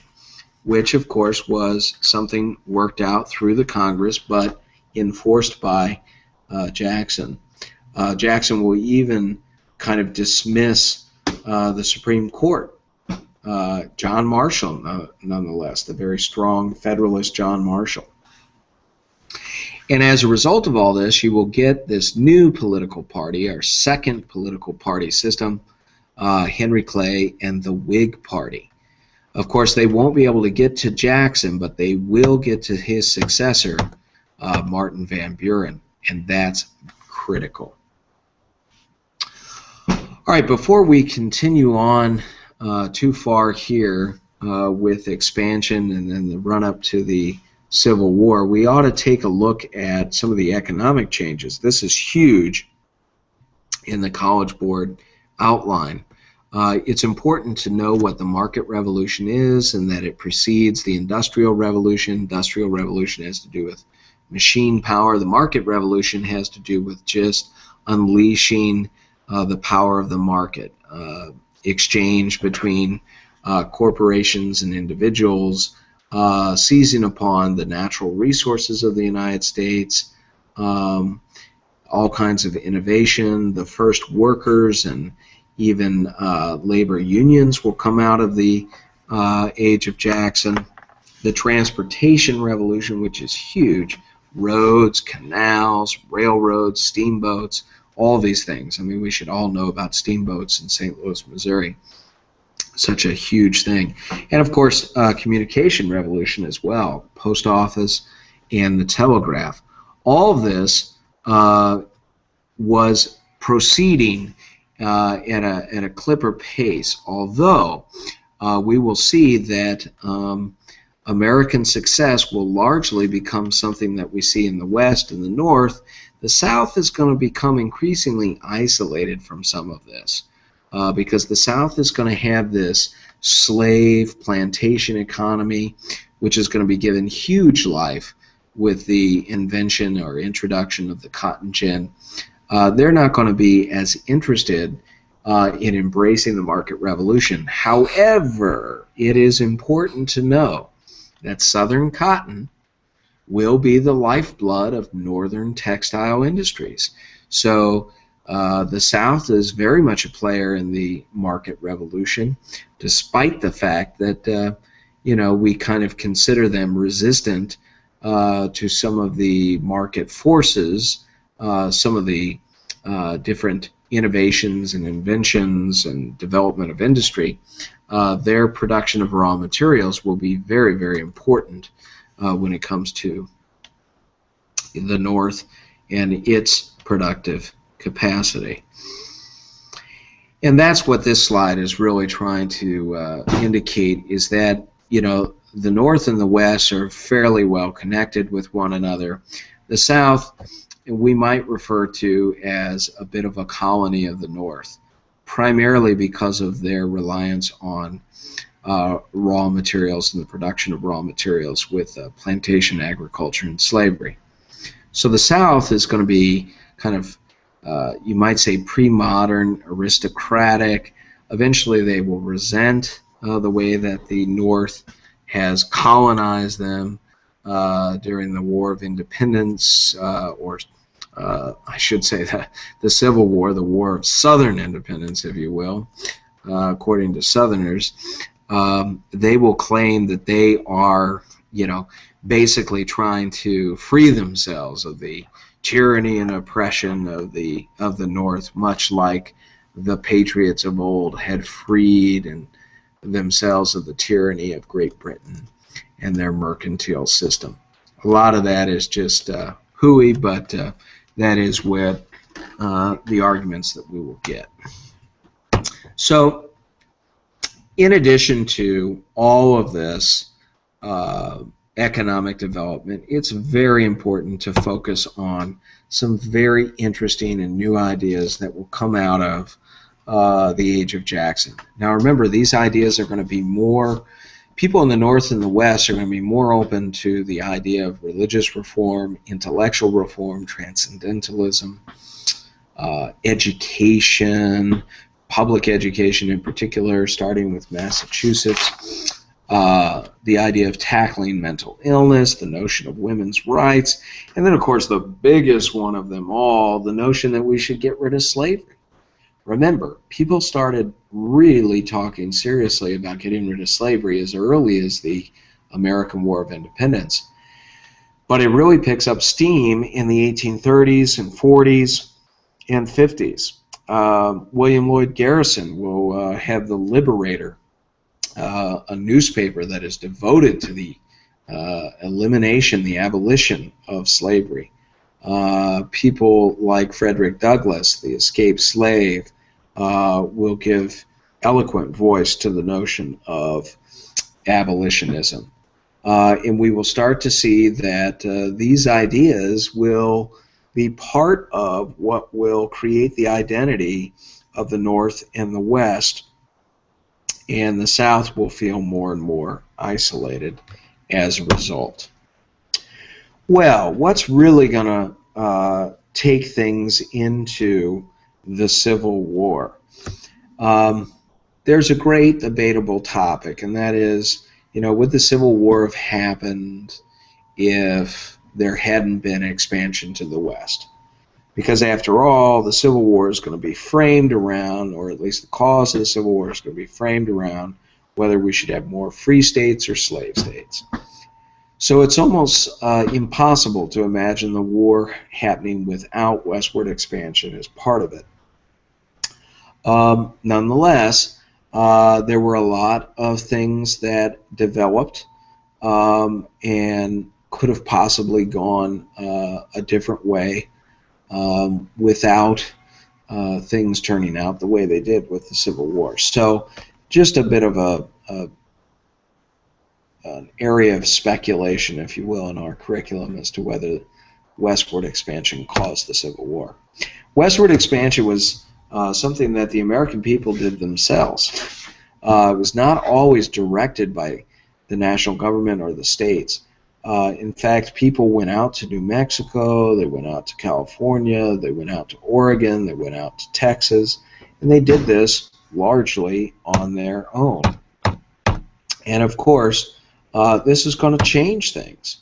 which of course was something worked out through the Congress but enforced by Jackson. Jackson will even kind of dismiss the Supreme Court. John Marshall, nonetheless, the very strong Federalist John Marshall. And as a result of all this, you will get this new political party, our second political party system, Henry Clay and the Whig Party. Of course, they won't be able to get to Jackson, but they will get to his successor, Martin Van Buren, and that's critical. All right, before we continue on too far here with expansion and then the run-up to the Civil War, we ought to take a look at some of the economic changes. This is huge in the College Board outline. It's important to know what the market revolution is and that it precedes the Industrial Revolution. Industrial Revolution has to do with machine power. The market revolution has to do with just unleashing the power of the market, exchange between corporations and individuals, seizing upon the natural resources of the United States, all kinds of innovation. The first workers and even labor unions will come out of the age of Jackson, the transportation revolution, which is huge, roads, canals, railroads, steamboats, all these things. I mean, we should all know about steamboats in St. Louis, Missouri. Such a huge thing. And of course, communication revolution as well, post office and the telegraph. All of this was proceeding at a clipper pace, although we will see that American success will largely become something that we see in the West and the North. The South is going to become increasingly isolated from some of this because the South is going to have this slave plantation economy, which is going to be given huge life with the invention or introduction of the cotton gin. They're not going to be as interested in embracing the market revolution. However, it is important to know that Southern cotton will be the lifeblood of Northern textile industries. So the South is very much a player in the market revolution, despite the fact that we kind of consider them resistant to some of the market forces, some of the different innovations and inventions and development of industry. Their production of raw materials will be very, very important when it comes to the North and its productive capacity. And that's what this slide is really trying to indicate, is that the North and the West are fairly well connected with one another. The South we might refer to as a bit of a colony of the North, primarily because of their reliance on raw materials and the production of raw materials with plantation agriculture and slavery. So the South is going to be kind of, you might say, pre-modern, aristocratic. Eventually they will resent the way that the North has colonized them during the War of Independence, or I should say the Civil War, the War of Southern Independence, if you will, according to Southerners. They will claim that they are, basically trying to free themselves of the tyranny and oppression of the North, much like the patriots of old had freed themselves of the tyranny of Great Britain and their mercantile system. A lot of that is just hooey, but that is what the arguments that we will get. So, in addition to all of this economic development, it's very important to focus on some very interesting and new ideas that will come out of the Age of Jackson. Now remember, these ideas are going to be more, people in the North and the West are going to be more open to the idea of religious reform, intellectual reform, transcendentalism, education, public education in particular, starting with Massachusetts, the idea of tackling mental illness, the notion of women's rights, and then of course the biggest one of them all, the notion that we should get rid of slavery. Remember, people started really talking seriously about getting rid of slavery as early as the American War of Independence. But it really picks up steam in the 1830s and 40s and 50s. William Lloyd Garrison will have the Liberator, a newspaper that is devoted to the elimination, the abolition of slavery. People like Frederick Douglass, the escaped slave, will give eloquent voice to the notion of abolitionism. And we will start to see that these ideas will be part of what will create the identity of the North and the West, and the South will feel more and more isolated as a result. Well, what's really going to take things into the Civil War? There's a great debatable topic, and that is, would the Civil War have happened if there hadn't been expansion to the West? Because after all, the Civil War is going to be framed around, or at least the cause of the Civil War is going to be framed around whether we should have more free states or slave states. So it's almost impossible to imagine the war happening without westward expansion as part of it. Nonetheless, there were a lot of things that developed and could have possibly gone a different way without things turning out the way they did with the Civil War. So just a bit of an area of speculation, if you will, in our curriculum as to whether westward expansion caused the Civil War. Westward expansion was something that the American people did themselves. It was not always directed by the national government or the states. In fact, people went out to New Mexico, they went out to California, they went out to Oregon, they went out to Texas, and they did this largely on their own. And of course, this is going to change things,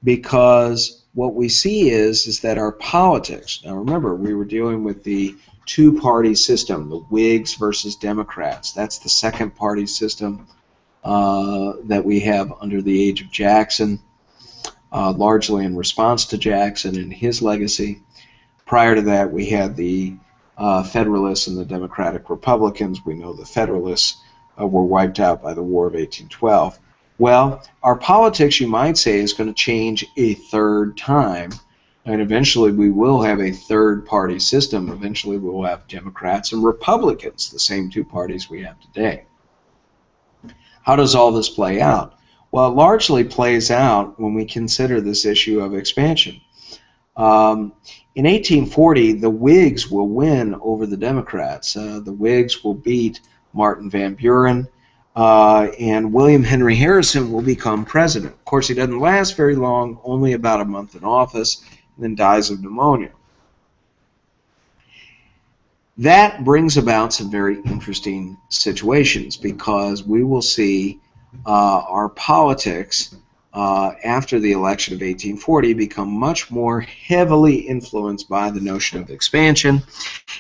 because what we see is that our politics, now remember, we were dealing with the two-party system, the Whigs versus Democrats. That's the second party system that we have under the age of Jackson, largely in response to Jackson and his legacy. Prior to that, we had the Federalists and the Democratic Republicans. We know the Federalists were wiped out by the War of 1812. Well, our politics, you might say, is going to change a third time, and eventually we will have a third-party system. Eventually we will have Democrats and Republicans, the same two parties we have today. How does all this play out? Well, it largely plays out when we consider this issue of expansion. In 1840, the Whigs will win over the Democrats. The Whigs will beat Martin Van Buren, and William Henry Harrison will become president. Of course, he doesn't last very long, only about a month in office, and then dies of pneumonia. That brings about some very interesting situations, because we will see our politics after the election of 1840 become much more heavily influenced by the notion of expansion.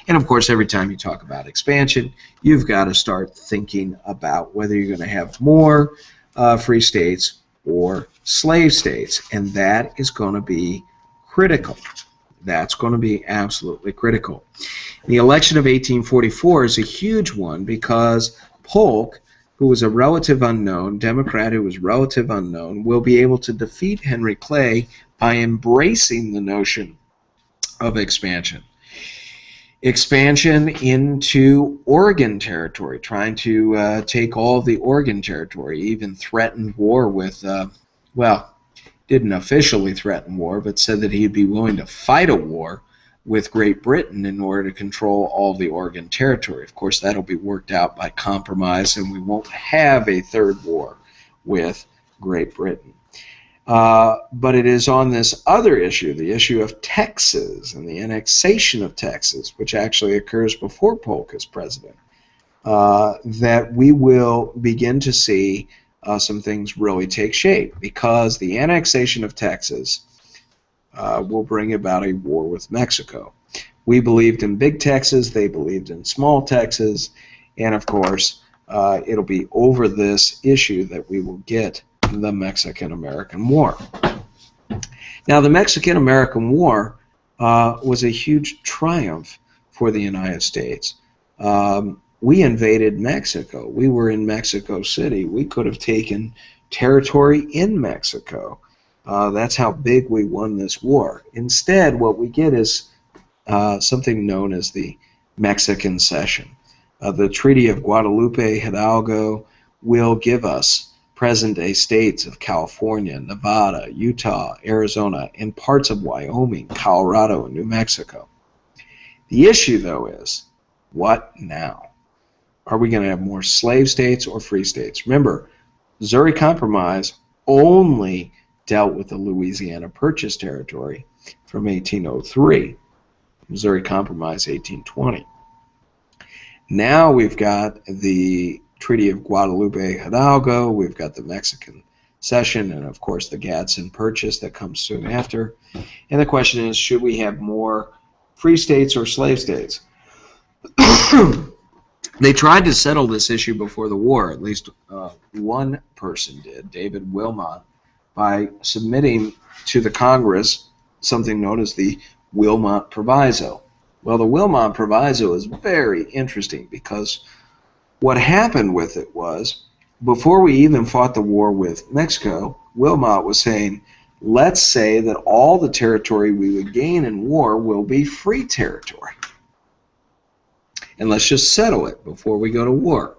And of course, every time you talk about expansion, you've got to start thinking about whether you're going to have more free states or slave states, and that is going to be critical. That's going to be absolutely critical. The election of 1844 is a huge one, because Polk, who was a relative unknown, Democrat who was relative unknown, will be able to defeat Henry Clay by embracing the notion of expansion. Expansion into Oregon territory, trying to take all of the Oregon territory, even threatened war with, well, didn't officially threaten war, but said that he'd be willing to fight a war with Great Britain in order to control all the Oregon territory. Of course, that'll be worked out by compromise, and we won't have a third war with Great Britain. But it is on this other issue, the issue of Texas and the annexation of Texas, which actually occurs before Polk is president, that we will begin to see some things really take shape, because the annexation of Texas will bring about a war with Mexico. We believed in big Texas, they believed in small Texas, and of course it'll be over this issue that we will get the Mexican-American War. Now, the Mexican-American War was a huge triumph for the United States. We invaded Mexico. We were in Mexico City. We could have taken territory in Mexico. That's how big we won this war. Instead, what we get is something known as the Mexican Cession. The Treaty of Guadalupe Hidalgo will give us present-day states of California, Nevada, Utah, Arizona, and parts of Wyoming, Colorado, and New Mexico. The issue, though, is what now? Are we going to have more slave states or free states? Remember, Missouri Compromise only dealt with the Louisiana Purchase territory from 1803. Missouri Compromise 1820. Now we've got the Treaty of Guadalupe Hidalgo, we've got the Mexican Cession, and of course the Gadsden Purchase that comes soon after. And the question is, should we have more free states or slave states? They tried to settle this issue before the war. At least one person did, David Wilmot, by submitting to the Congress something known as the Wilmot Proviso. Well, the Wilmot Proviso is very interesting because what happened with it was, before we even fought the war with Mexico, Wilmot was saying, let's say that all the territory we would gain in war will be free territory. And let's just settle it before we go to war.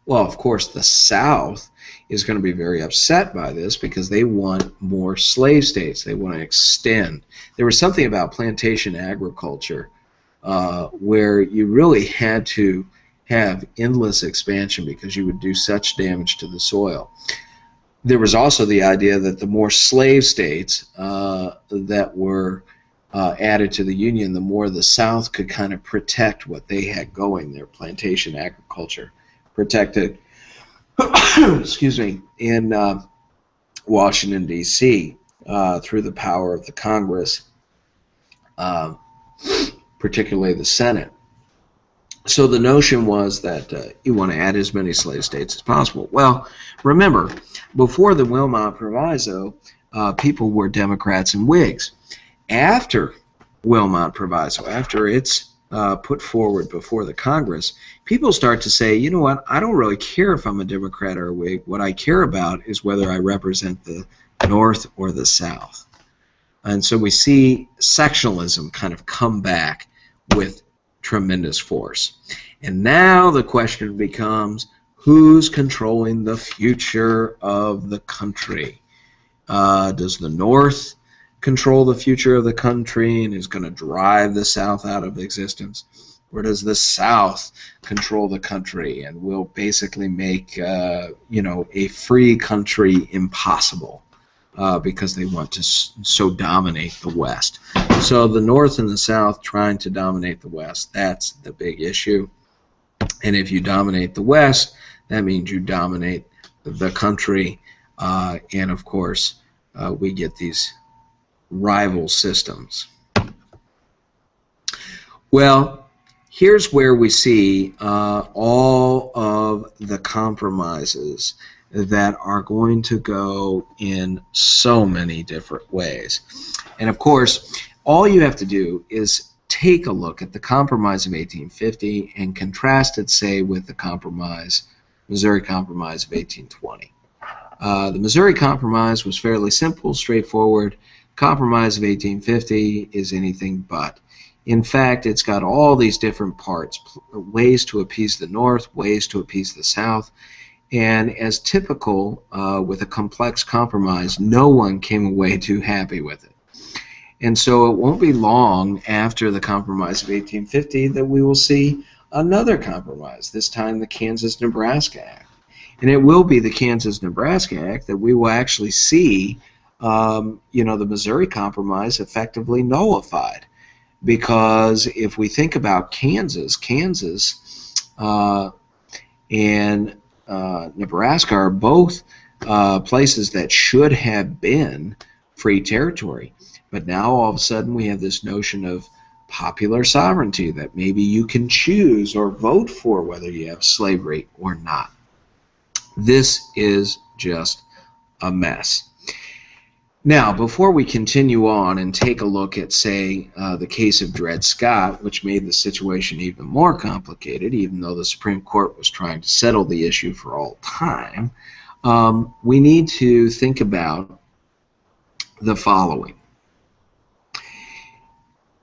Well, of course, the South is going to be very upset by this because they want more slave states. They want to extend. There was something about plantation agriculture where you really had to have endless expansion because you would do such damage to the soil. There was also the idea that the more slave states that were added to the Union, the more the South could kind of protect what they had going, their plantation agriculture, protected, excuse me, in Washington, D.C. Through the power of the Congress, particularly the Senate. So the notion was that you want to add as many slave states as possible. Well, remember, before the Wilmot Proviso, people were Democrats and Whigs. After Wilmot Proviso, after it's put forward before the Congress, people start to say, you know what, I don't really care if I'm a Democrat or a Whig. What I care about is whether I represent the North or the South. And so we see sectionalism kind of come back with tremendous force. And now the question becomes, who's controlling the future of the country? Does the North control the future of the country and is going to drive the South out of existence? Or does the South control the country and will basically make a free country impossible because they want to so dominate the West? So the North and the South trying to dominate the West, that's the big issue. And if you dominate the West, that means you dominate the country, and of course we get these rival systems. Well, here's where we see all of the compromises that are going to go in so many different ways. And of course, all you have to do is take a look at the Compromise of 1850 and contrast it, say, with the Missouri Compromise of 1820. The Missouri Compromise was fairly simple, straightforward. Compromise of 1850 is anything but. In fact, it's got all these different parts, ways to appease the North, ways to appease the South, and as typical with a complex compromise, no one came away too happy with it. And so it won't be long after the Compromise of 1850 that we will see another compromise, this time the Kansas-Nebraska Act. And it will be the Kansas-Nebraska Act that we will actually see the Missouri Compromise effectively nullified. Because if we think about Kansas and Nebraska are both places that should have been free territory. But now all of a sudden we have this notion of popular sovereignty, that maybe you can choose or vote for whether you have slavery or not. This is just a mess. Now, before we continue on and take a look at, say, the case of Dred Scott, which made the situation even more complicated, even though the Supreme Court was trying to settle the issue for all time, we need to think about the following.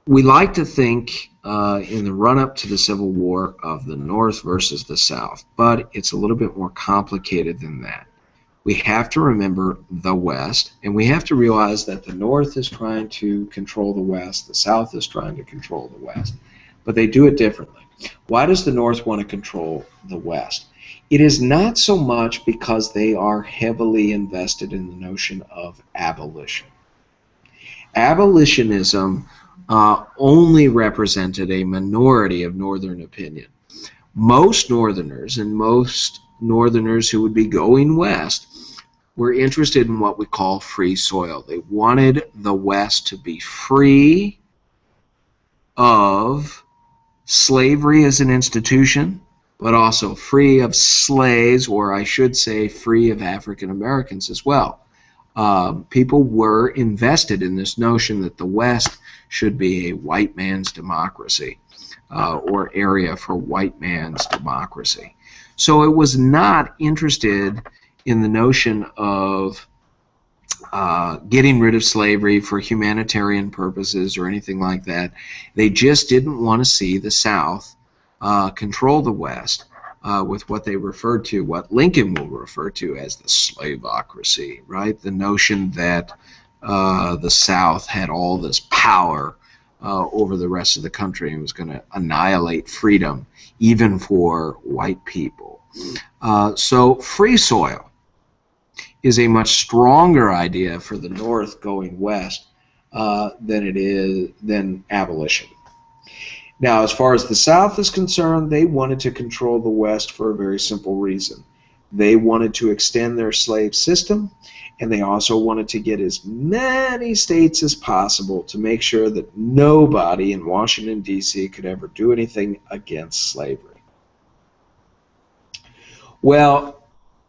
We like to think in the run-up to the Civil War of the North versus the South, but it's a little bit more complicated than that. We have to remember the West, and we have to realize that the North is trying to control the West, the South is trying to control the West, but they do it differently. Why does the North want to control the West? It is not so much because they are heavily invested in the notion of abolition. Abolitionism only represented a minority of Northern opinion. Most Northerners, and most Northerners who would be going west, were interested in what we call free soil. They wanted the West to be free of slavery as an institution, but also free of slaves, or I should say free of African Americans as well. People were invested in this notion that the West should be a white man's democracy, or area for white man's democracy. So it was not interested in the notion of getting rid of slavery for humanitarian purposes or anything like that. They just didn't want to see the South control the West with what they referred to, what Lincoln will refer to as the slaveocracy, right? The notion that the South had all this power over the rest of the country and was going to annihilate freedom, even for white people. So free soil is a much stronger idea for the North going west than abolition. Now, as far as the South is concerned, they wanted to control the West for a very simple reason. They wanted to extend their slave system, and they also wanted to get as many states as possible to make sure that nobody in Washington, D.C. could ever do anything against slavery. Well,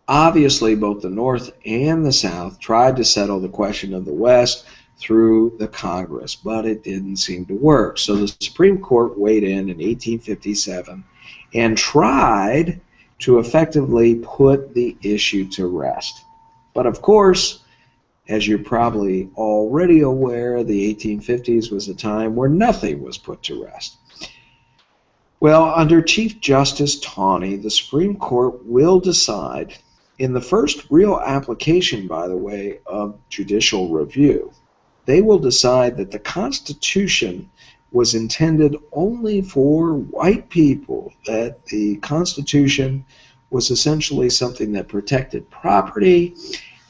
obviously, both the North and the South tried to settle the question of the West through the Congress, but it didn't seem to work. So the Supreme Court weighed in 1857 and tried to effectively put the issue to rest. But of course, as you're probably already aware, the 1850s was a time where nothing was put to rest. Well, under Chief Justice Taney, the Supreme Court will decide, in the first real application, by the way, of judicial review, they will decide that the Constitution was intended only for white people, that the Constitution was essentially something that protected property,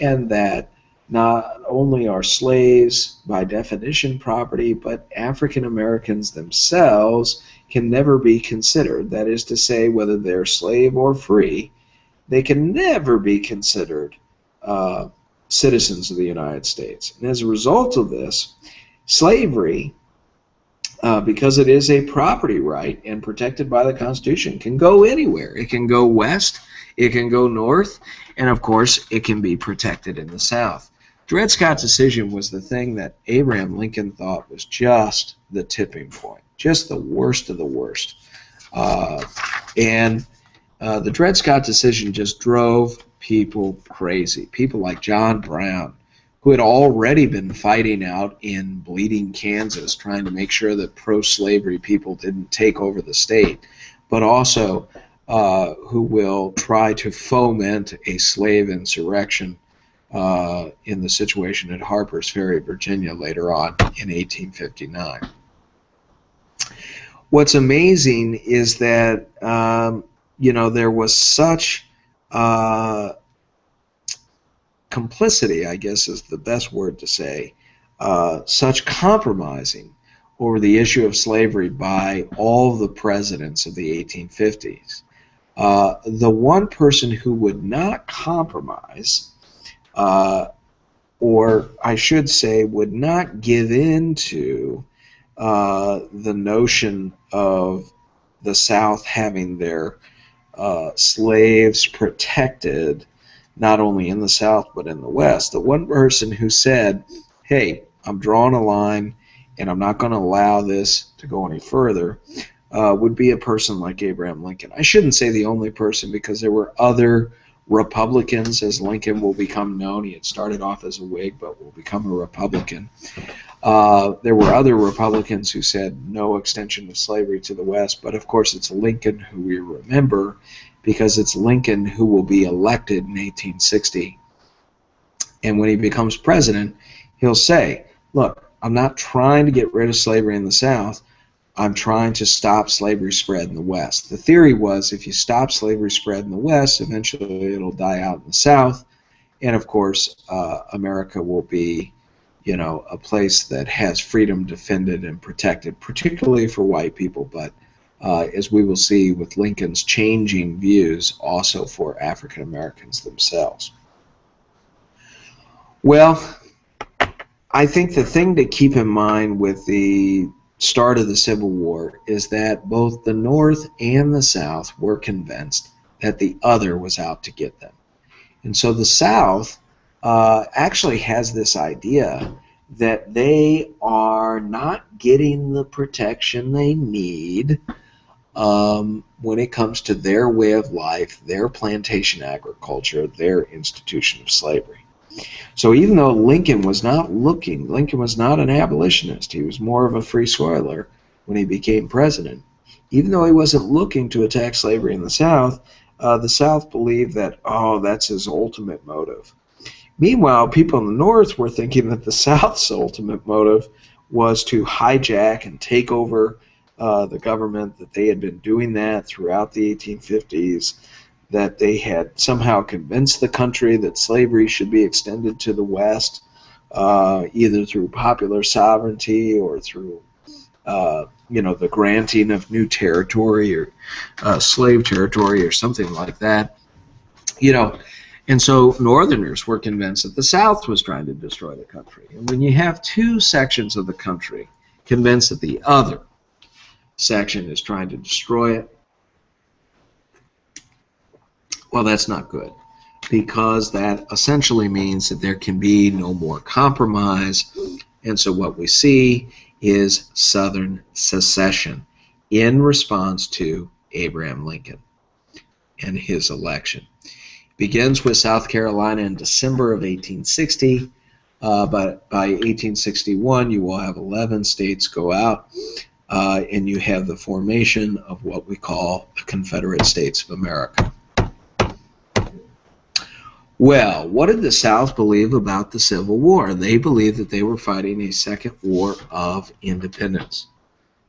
and that not only are slaves by definition property, but African Americans themselves can never be considered. That is to say, whether they're slave or free, they can never be considered citizens of the United States. And as a result of this, slavery, because it is a property right and protected by the Constitution, can go anywhere. It can go west, it can go north, and of course it can be protected in the South. Dred Scott's decision was the thing that Abraham Lincoln thought was just the tipping point, just the worst of the worst. The Dred Scott decision just drove people crazy. People like John Brown, who had already been fighting out in bleeding Kansas, trying to make sure that pro-slavery people didn't take over the state, but also who will try to foment a slave insurrection in the situation at Harper's Ferry, Virginia, later on in 1859. What's amazing is that there was such complicity, I guess is the best word to say, such compromising over the issue of slavery by all the presidents of the 1850s. The one person who would not compromise, or I should say would not give in to the notion of the South having their slaves protected, not only in the South but in the West. The one person who said, hey, I'm drawing a line and I'm not going to allow this to go any further, would be a person like Abraham Lincoln. I shouldn't say the only person, because there were other Republicans, as Lincoln will become known. He had started off as a Whig but will become a Republican. There were other Republicans who said no extension of slavery to the West, but of course it's Lincoln who we remember, because it's Lincoln who will be elected in 1860. And when he becomes president, he'll say, look, I'm not trying to get rid of slavery in the South. I'm trying to stop slavery spread in the West. The theory was if you stop slavery spread in the West, eventually it'll die out in the South. And of course, America will be, a place that has freedom defended and protected, particularly for white people, but as we will see with Lincoln's changing views, also for African Americans themselves. Well, I think the thing to keep in mind with the start of the Civil War is that both the North and the South were convinced that the other was out to get them. And so the South actually has this idea that they are not getting the protection they need when it comes to their way of life, their plantation agriculture, their institution of slavery. So even though Lincoln was not an abolitionist, he was more of a free soiler when he became president. Even though he wasn't looking to attack slavery in the South believed that, oh, that's his ultimate motive. Meanwhile, people in the North were thinking that the South's ultimate motive was to hijack and take over the government, that they had been doing that throughout the 1850s, that they had somehow convinced the country that slavery should be extended to the West, either through popular sovereignty or through the granting of new territory or slave territory or something like that. And so Northerners were convinced that the South was trying to destroy the country. And when you have two sections of the country convinced that the other section is trying to destroy it, well, that's not good, because that essentially means that there can be no more compromise. And so what we see is Southern secession in response to Abraham Lincoln and his election. Begins with South Carolina in December of 1860, but by 1861 you will have 11 states go out, and you have the formation of what we call the Confederate States of America. Well, what did the South believe about the Civil War? They believed that they were fighting a second war of independence.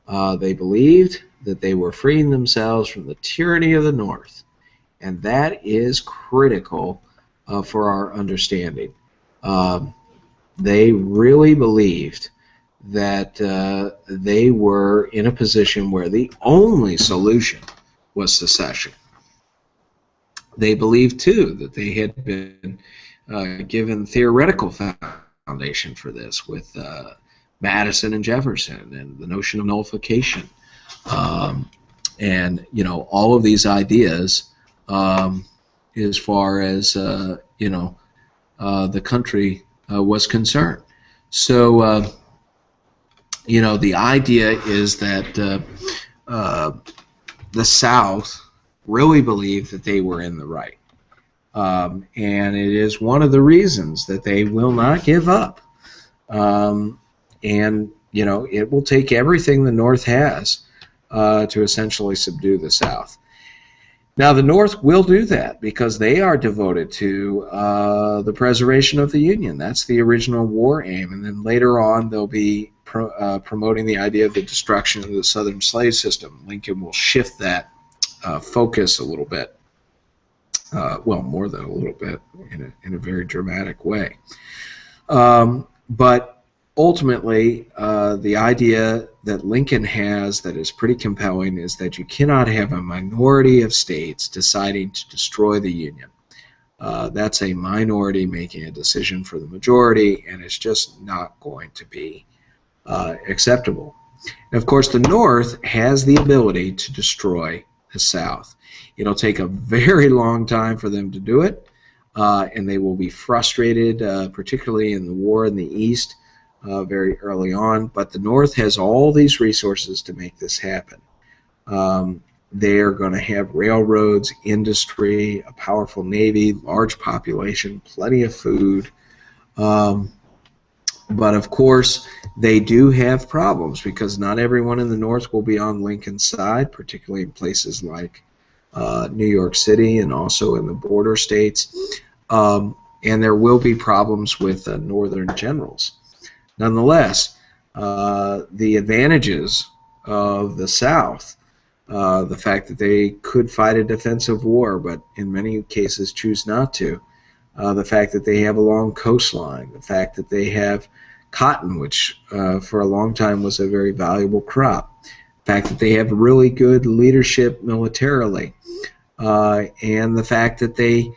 They believed that they were freeing themselves from the tyranny of the North. And that is critical for our understanding. They really believed that they were in a position where the only solution was secession. They believed, too, that they had been given theoretical foundation for this with Madison and Jefferson and the notion of nullification. And, all of these ideas as far as the country was concerned. So the idea is that the South really believed that they were in the right, and it is one of the reasons that they will not give up. And it will take everything the North has to essentially subdue the South. Now, the North will do that because they are devoted to the preservation of the Union. That's the original war aim. And then later on, they'll be promoting the idea of the destruction of the Southern slave system. Lincoln will shift that focus a little bit. Well, more than a little bit, in a very dramatic way. But ultimately, the idea that Lincoln has that is pretty compelling is that you cannot have a minority of states deciding to destroy the Union. That's a minority making a decision for the majority, and it's just not going to be acceptable. And of course, the North has the ability to destroy the South. It'll take a very long time for them to do it, and they will be frustrated, particularly in the war in the East, very early on, but the North has all these resources to make this happen. They are going to have railroads, industry, a powerful navy, large population, plenty of food. But of course, they do have problems because not everyone in the North will be on Lincoln's side, particularly in places like New York City and also in the border states. And there will be problems with Northern generals. Nonetheless, the advantages of the South, the fact that they could fight a defensive war, but in many cases choose not to, the fact that they have a long coastline, the fact that they have cotton, which for a long time was a very valuable crop, the fact that they have really good leadership militarily, and the fact that they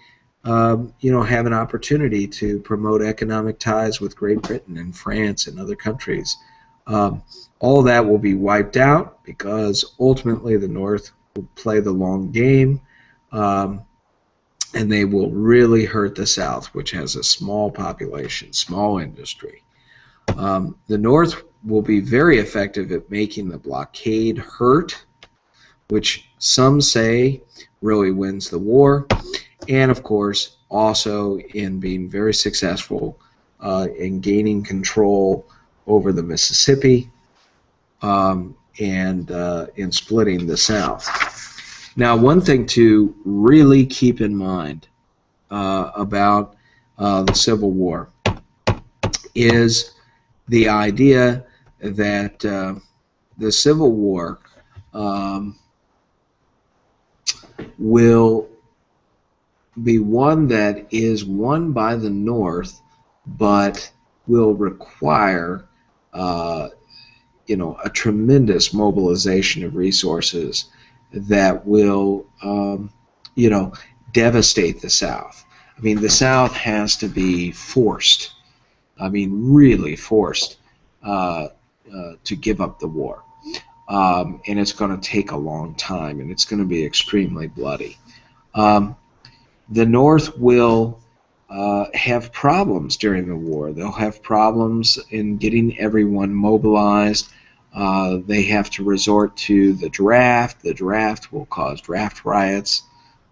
have an opportunity to promote economic ties with Great Britain and France and other countries. Um, all that will be wiped out because ultimately the North will play the long game, um, and they will really hurt the South, which has a small population, small industry. The North will be very effective at making the blockade hurt, which some say really wins the war, and of course also in being very successful in gaining control over the Mississippi, and in splitting the South. Now, one thing to really keep in mind about the Civil War is the idea that the Civil War um, will be one that is won by the North, but will require a tremendous mobilization of resources that will devastate the South. I mean, the South has to be forced, really forced, to give up the war. And it's going to take a long time, and it's going to be extremely bloody. The North will have problems during the war. They'll have problems in getting everyone mobilized. They have to resort to the draft. The draft will cause draft riots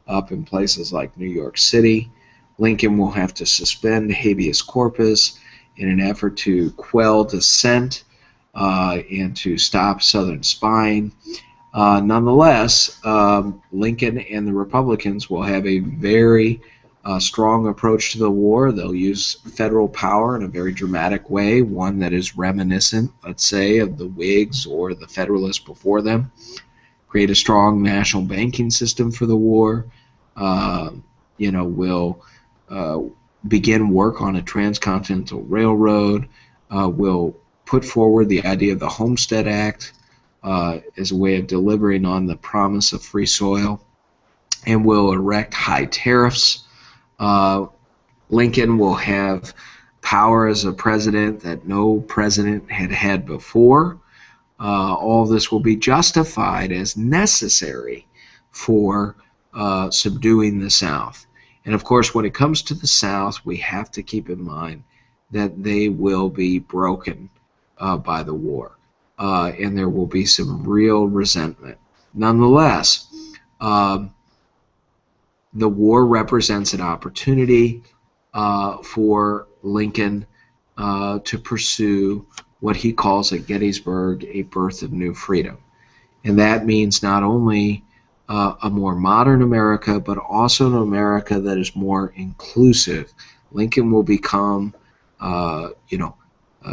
up in places like New York City. Lincoln will have to suspend habeas corpus in an effort to quell dissent and to stop Southern spying. Nonetheless, Lincoln and the Republicans will have a very strong approach to the war. They'll use federal power in a very dramatic way, one that is reminiscent, let's say, of the Whigs or the Federalists before them. Create a strong national banking system for the war. Will begin work on a transcontinental railroad. Will put forward the idea of the Homestead Act as a way of delivering on the promise of free soil, and will erect high tariffs. Lincoln will have power as a president that no president had had before. All this will be justified as necessary for subduing the South. And of course, when it comes to the South, we have to keep in mind that they will be broken by the war. And there will be some real resentment. Nonetheless, the war represents an opportunity for Lincoln to pursue what he calls at Gettysburg a birth of new freedom. And that means not only a more modern America, but also an America that is more inclusive. Lincoln will become,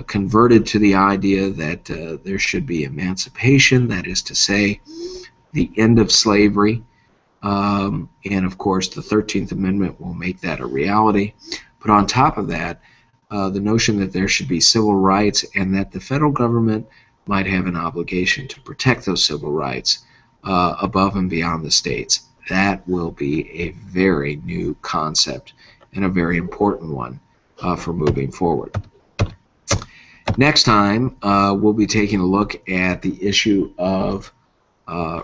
converted to the idea that there should be emancipation, that is to say, the end of slavery. And of course, the 13th Amendment will make that a reality. But on top of that, the notion that there should be civil rights and that the federal government might have an obligation to protect those civil rights above and beyond the states. That will be a very new concept and a very important one for moving forward. Next time, we'll be taking a look at the issue of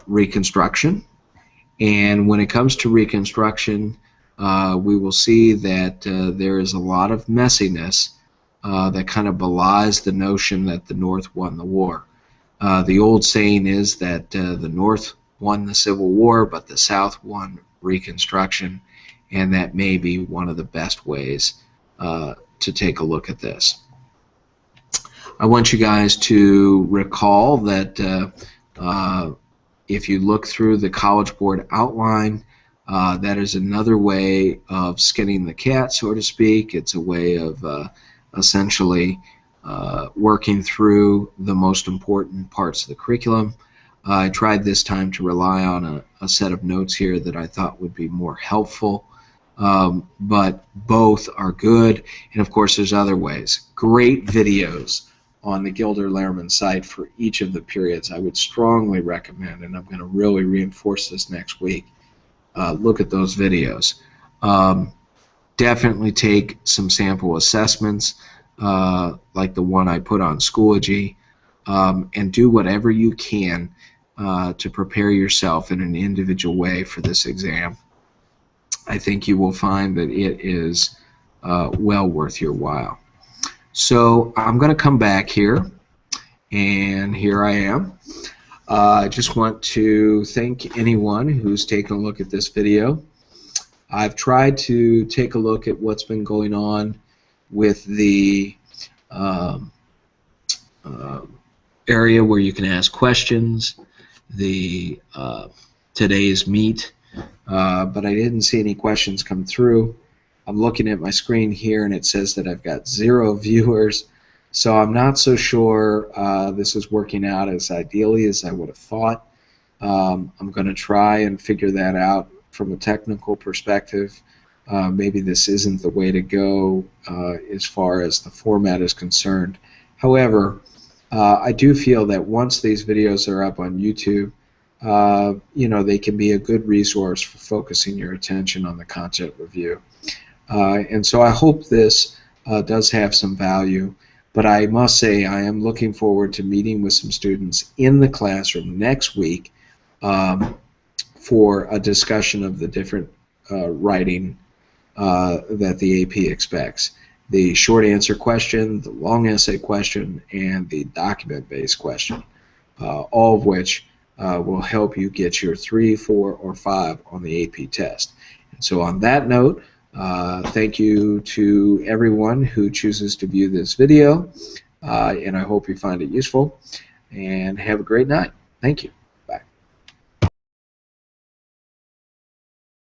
Reconstruction. And when it comes to Reconstruction, we will see that there is a lot of messiness that kind of belies the notion that the North won the war. The old saying is that the North won the Civil War, but the South won Reconstruction, and that may be one of the best ways to take a look at this. I want you guys to recall that if you look through the College Board outline, that is another way of skinning the cat, so to speak. It's a way of essentially working through the most important parts of the curriculum. I tried this time to rely on a set of notes here that I thought would be more helpful, but both are good. And of course, there's other ways. Great videos on the Gilder-Lehrman site for each of the periods. I would strongly recommend, and I'm going to really reinforce this next week, look at those videos. Definitely take some sample assessments like the one I put on Schoology. and do whatever you can to prepare yourself in an individual way for this exam. I think you will find that it is well worth your while. So I'm going to come back here, and here I am. I just want to thank anyone who's taken a look at this video. I've tried to take a look at what's been going on with the area where you can ask questions, the today's meet, but I didn't see any questions come through. I'm looking at my screen here and it says that I've got 0 viewers, so I'm not so sure this is working out as ideally as I would have thought. I'm going to try and figure that out from a technical perspective. Maybe this isn't the way to go as far as the format is concerned. However, I do feel that once these videos are up on YouTube, you know, they can be a good resource for focusing your attention on the content review. And so I hope this does have some value, but I must say I am looking forward to meeting with some students in the classroom next week for a discussion of the different writing that the AP expects. The short answer question, the long essay question, and the document-based question, all of which will help you get your 3, 4, or 5 on the AP test. And so on that note, thank you to everyone who chooses to view this video, and I hope you find it useful, and have a great night. Thank you.